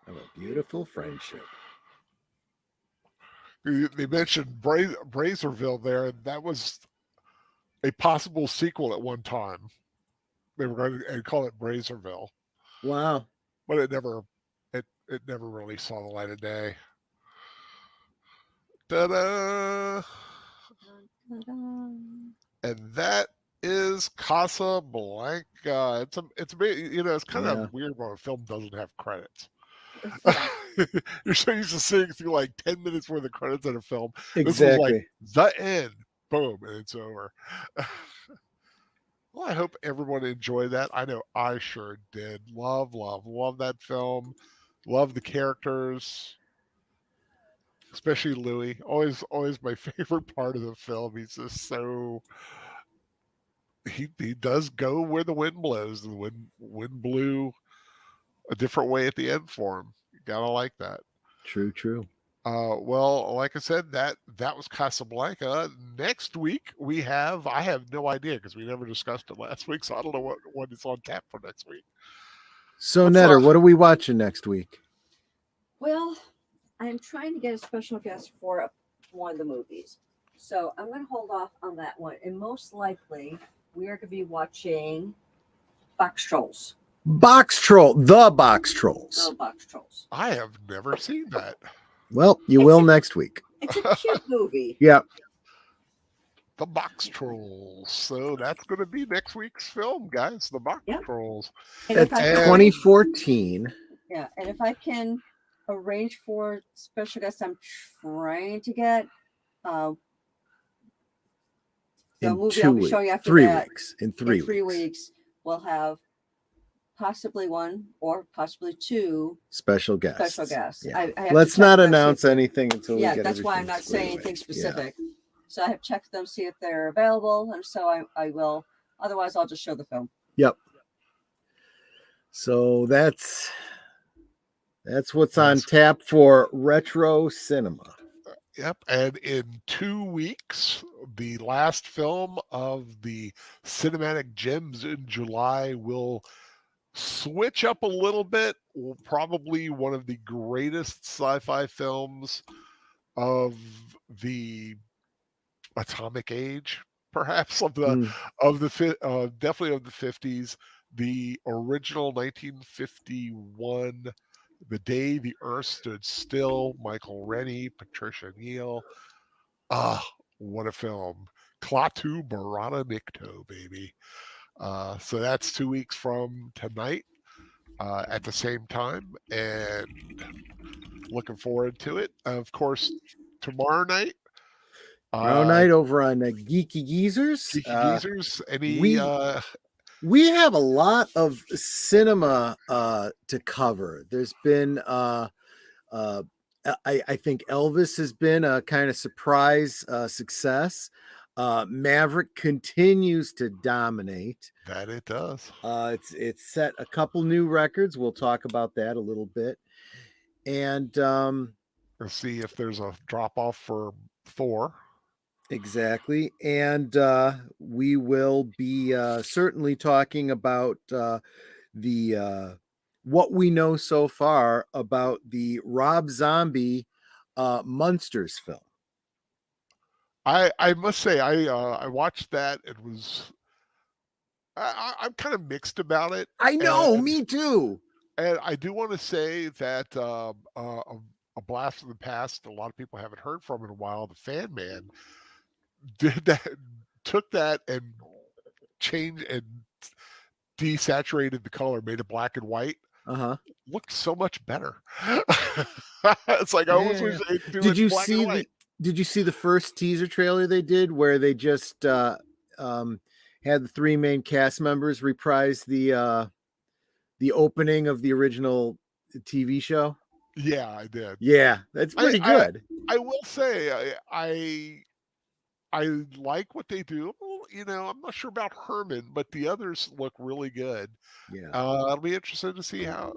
S2: Of a beautiful friendship.
S1: They mentioned Brazzerville there, and that was a possible sequel at one time. They were going to call it Brazzerville,
S2: Wow.
S1: but it never really saw the light of day. Ta-da! And that is Casablanca. It's it's kind of weird when a film doesn't have credits. You're so used to seeing through like 10 minutes worth of credits in a film. This was like the end, boom, and it's over. Well, I hope everyone enjoyed that. I know I sure did. Love that film. Love the characters, especially Louis. Always my favorite part of the film. He's just so he does go where the wind blows. The wind blew a different way at the end for him. You gotta like that.
S2: True.
S1: Well, like I said, that was Casablanca. Next week I have no idea because we never discussed it last week, so I don't know what is on tap for next week.
S2: So Netter, what are we watching next week?
S3: Well, I'm trying to get a special guest for one of the movies. So I'm going to hold off on that one. And most likely, we are going to be watching Box Trolls.
S2: The Box Trolls.
S3: The Box Trolls.
S1: I have never seen that.
S2: Well, you will next week.
S3: It's a cute movie.
S2: Yeah.
S1: The Box Trolls. So that's going to be next week's film, guys. The Box Trolls.
S2: It's 2014.
S3: Yeah. And if I can arrange for special guests, I'm trying to get the movie I'll be showing after
S2: 3
S3: that.
S2: weeks. In 3
S3: weeks, we'll have possibly one or possibly two
S2: special guests.
S3: Yeah.
S2: Let's not announce anything until we get
S3: that's why I'm not saying anything specific. Yeah. So I have checked them, see if they're available, and so I will. Otherwise, I'll just show the film.
S2: Yep. So that's what's on tap for retro cinema.
S1: Yep. And in 2 weeks, the last film of the Cinematic Gems in July will switch up a little bit. Probably one of the greatest sci-fi films of the atomic age, perhaps definitely of the 50s. The original 1951, The Day the Earth Stood Still, Michael Rennie, Patricia Neal. What a film. Klaatu Barada Nikto, baby. So that's 2 weeks from tonight at the same time, and looking forward to it. Of course, tomorrow night.
S2: Over on Geeky Geezers. We have a lot of cinema to cover. There's been I think Elvis has been a kind of surprise success. Maverick continues to dominate.
S1: That it does.
S2: It's set a couple new records. We'll talk about that a little bit. And
S1: let's see if there's a drop off for Thor.
S2: Exactly. And we will be certainly talking about the what we know so far about the Rob Zombie Munsters film.
S1: I must say I watched that. It was I'm kind of mixed about it.
S2: I know, me too.
S1: And I do want to say that a blast from the past. A lot of people haven't heard from in a while. The Fan Man took that and changed and desaturated the color, made it black and white. Looked so much better. It's like I almost wish they'd do it black and white.
S2: Did you see the first teaser trailer they did where they just had the three main cast members reprise the opening of the original TV show.
S1: Yeah, I did.
S2: Yeah, that's
S1: I
S2: pretty
S1: I
S2: good.
S1: I will say I like what they do. Well, I'm not sure about Herman, but the others look really good.
S2: Yeah.
S1: It'll be interesting to see
S2: Uh,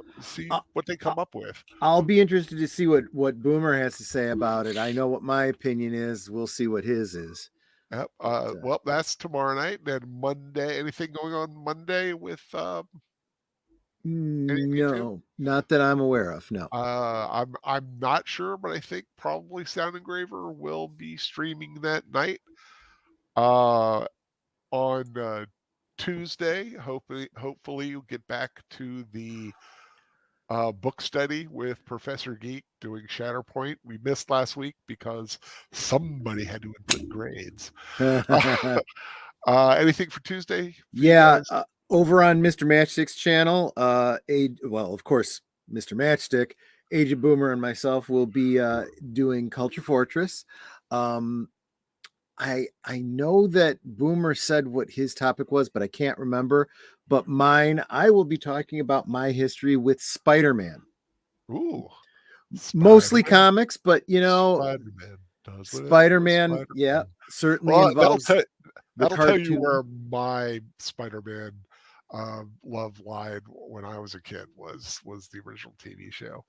S1: what they
S2: uh,
S1: come up with.
S2: I'll be interested to see what Boomer has to say about it. I know what my opinion is. We'll see what his is.
S1: Yep.
S2: But,
S1: Well, that's tomorrow night. Then Monday. Anything going on Monday with anything new?
S2: no, not that I'm aware of. No.
S1: I'm not sure, but I think probably Sound Engraver will be streaming that night. Uh, on Tuesday, hopefully you'll get back to the book study with Professor Geek doing Shatterpoint. We missed last week because somebody had to input grades. Anything for Tuesday? For
S2: Yeah, over on Mr. Matchstick's channel, well, of course, Mr. Matchstick, Agent Boomer, and myself will be doing Culture Fortress. I know that Boomer said what his topic was, but I can't remember. But mine, I will be talking about my history with Spider-Man.
S1: Ooh,
S2: Mostly
S1: Spider-Man.
S2: comics, but
S1: Spider-Man does whatever
S2: Spider-Man,
S1: Spider-Man.
S2: yeah, certainly
S1: Well,
S2: involves the
S1: that'll tell you
S2: cartoon.
S1: where my Spider-Man love lied when I was a kid was the original TV show.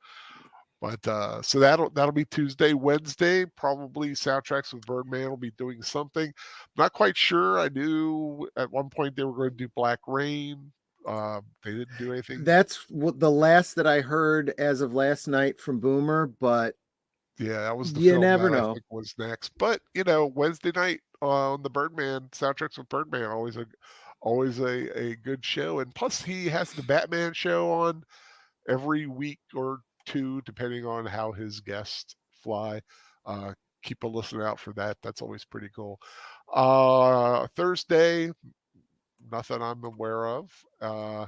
S1: But so that'll be Tuesday. Wednesday, probably Soundtracks with Birdman will be doing something. Not quite sure. I knew at one point they were going to do Black Rain. They didn't do anything.
S2: That's what the last that I heard as of last night from Boomer, but
S1: Yeah, that was the
S2: you
S1: film
S2: never
S1: that I
S2: know.
S1: think was next. But Wednesday night on the Birdman Soundtracks with Birdman, always a good show. And plus he has the Batman show on every week or two, depending on how his guests fly. Uh, keep a listen out for that. That's always pretty cool. Thursday, nothing I'm aware of.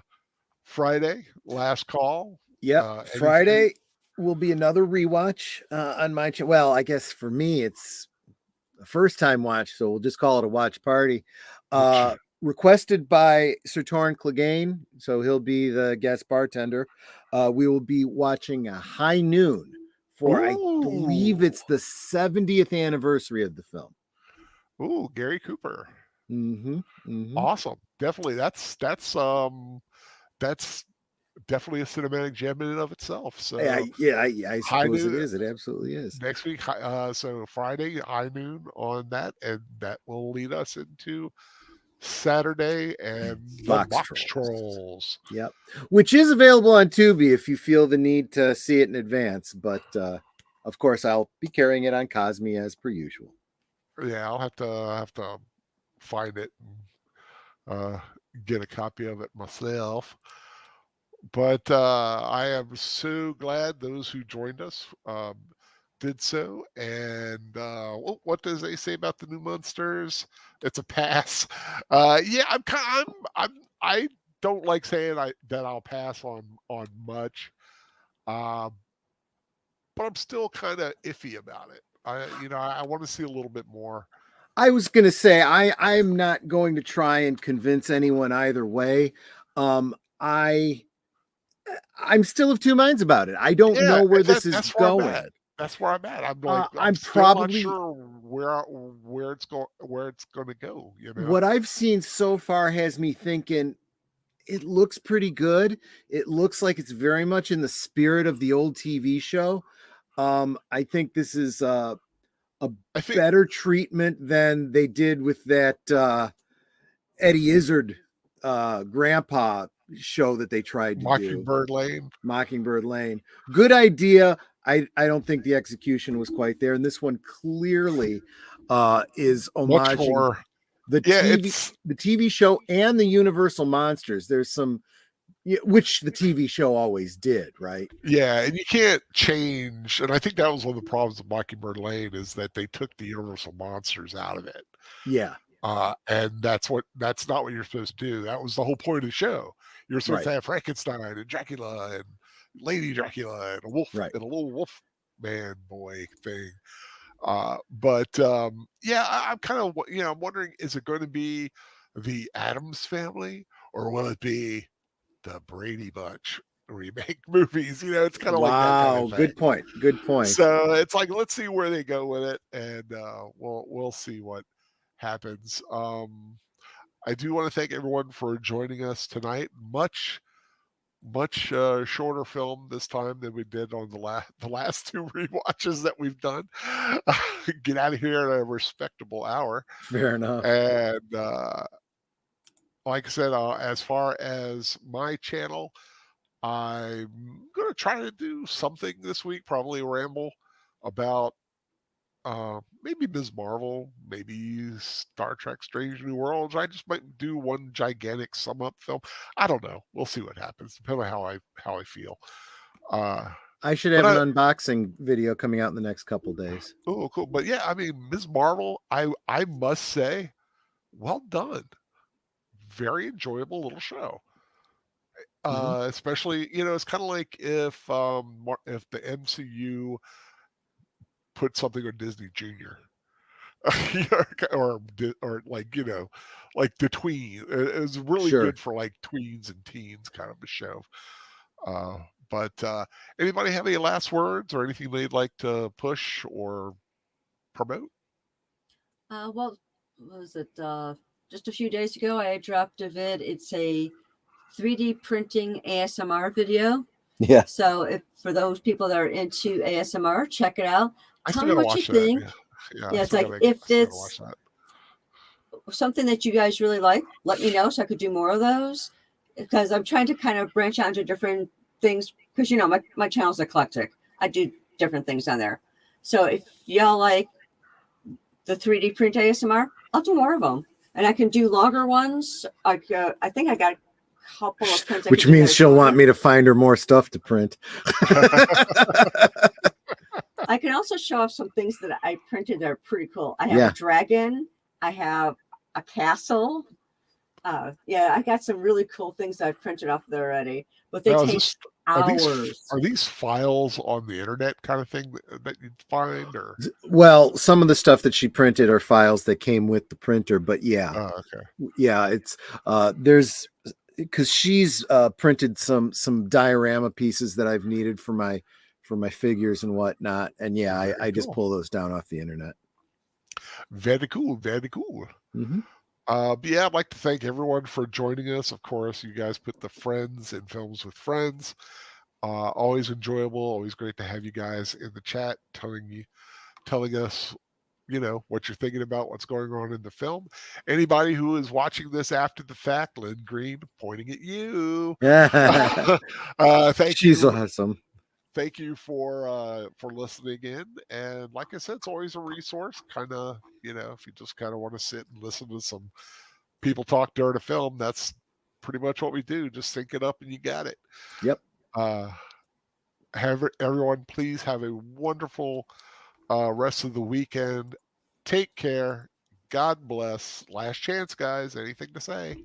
S1: Friday, last call.
S2: Yep.
S1: Anything?
S2: Friday will be another rewatch on my channel. Well, I guess for me, it's a first time watch, so we'll just call it a watch party. Requested by Sir Torrin Clegane, so he'll be the guest bartender. We will be watching a High Noon for, I believe it's the 70th anniversary of the film.
S1: Ooh, Gary Cooper.
S2: Mm-hmm, mm-hmm.
S1: Awesome. Definitely. That's definitely a cinematic gem in and of itself. So
S2: I suppose it is. It absolutely is.
S1: Next week, so Friday, high noon on that, and that will lead us into Saturday and the Box Trolls.
S2: Yep, which is available on Tubi if you feel the need to see it in advance. But of course, I'll be carrying it on Cosme as per usual.
S1: Yeah, I'll have to find it and get a copy of it myself. But I am so glad those who joined us did so. And what does they say about the new monsters? It's a pass. Yeah, I don't like saying that I'll pass on much, but I'm still kind of iffy about it. I want to see a little bit more.
S2: I was going to say I'm not going to try and convince anyone either way. I'm still of two minds about it. I don't know where this is going.
S1: That's where I'm at. I'm like,
S2: I'm
S1: still
S2: probably
S1: not sure where it's going to go.
S2: What I've seen so far has me thinking it looks pretty good. It looks like it's very much in the spirit of the old TV show. I think this is a better treatment than they did with that Eddie Izzard grandpa show that they tried to
S1: Mockingbird Lane.
S2: Mockingbird Lane. Good idea. I don't think the execution was quite there. And this one clearly is homaging the TV show and the Universal monsters. There's some, which the TV show always did, right?
S1: Yeah, and you can't change. And I think that was one of the problems of Mockingbird Lane is that they took the Universal monsters out of it.
S2: Yeah.
S1: And that's not what you're supposed to do. That was the whole point of the show. You're supposed to have Frankenstein and Dracula and Lady Dracula and a wolf and a little wolf man boy thing. But yeah, I'm kind of I'm wondering, is it going to be the Addams Family, or will it be the Brady Bunch remake movies? It's kind of like that kind
S2: Wow,
S1: of thing.
S2: good point. Good point.
S1: So it's like, let's see where they go with it, and we'll see what happens. I do want to thank everyone for joining us tonight. Much shorter film this time than we did on the last two rewatches that we've done. Get out of here at a respectable hour.
S2: Fair enough.
S1: And like I said, as far as my channel, I'm gonna try to do something this week. Probably ramble about maybe Ms. Marvel, maybe Star Trek: Strange New Worlds. I just might do one gigantic sum up film. I don't know. We'll see what happens, depending on how I feel.
S2: I should
S1: But
S2: have an unboxing video coming out in the next couple days.
S1: oh, cool. But yeah, I mean, Ms. Marvel, I must say, well done. Very enjoyable little show. Especially, it's kind of like if the MCU put something on Disney Junior. or like like the tween. It's really
S2: Sure.
S1: good for like tweens and teens kind of a show. But anybody have any last words or anything they'd like to push or promote?
S3: Well, what was it? Just a few days ago, I dropped a vid. It's a 3D printing ASMR video.
S2: Yeah.
S3: So for those people that are into ASMR, check it out.
S1: I
S3: Tell
S1: still
S3: me
S1: gotta
S3: what you
S1: watch that.
S3: think.
S1: Yeah,
S3: Yeah,
S1: I
S3: it's
S1: still
S3: like
S1: gotta-
S3: if
S1: I still gotta
S3: it's
S1: watch that.
S3: something that you guys really like, let me know so I could do more of those. Because I'm trying to kind of branch out into different things. Because my channel's eclectic. I do different things on there. So if y'all like the 3D print ASMR, I'll do more of them, and I can do longer ones. I think I got a couple of prints.
S2: Which means she'll want me to find her more stuff to print.
S3: I can also show off some things that I printed that are pretty cool. I have a dragon. I have a castle. I got some really cool things that I've printed off there already. But they take hours.
S1: Are these files on the internet kind of thing that you'd find, or?
S2: Well, some of the stuff that she printed are files that came with the printer, but yeah.
S1: Oh, okay.
S2: Yeah, it's there's because she's printed some diorama pieces that I've needed for my figures and whatnot, and yeah, I just pull those down off the internet.
S1: Very cool, very cool. But yeah, I'd like to thank everyone for joining us. Of course, you guys put the friends in Films with Friends. Always enjoyable, always great to have you guys in the chat telling us what you're thinking about what's going on in the film. Anybody who is watching this after the fact, Lynn Green pointing at you. Thank
S2: She's
S1: you.
S2: Awesome.
S1: Thank you for listening in. And like I said, it's always a resource. Kind of, if you just kind of want to sit and listen to some people talk during a film, that's pretty much what we do. Just sync it up and you got it.
S2: Yep.
S1: Everyone, please have a wonderful rest of the weekend. Take care. God bless. Last chance, guys. Anything to say?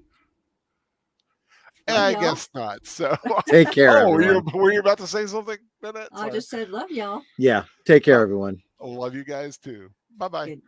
S1: I guess not. So
S2: take care.
S1: Were you about to say something, Nanette?
S3: I just said love y'all.
S2: Yeah. Take care, everyone.
S1: I love you guys too. Bye-bye.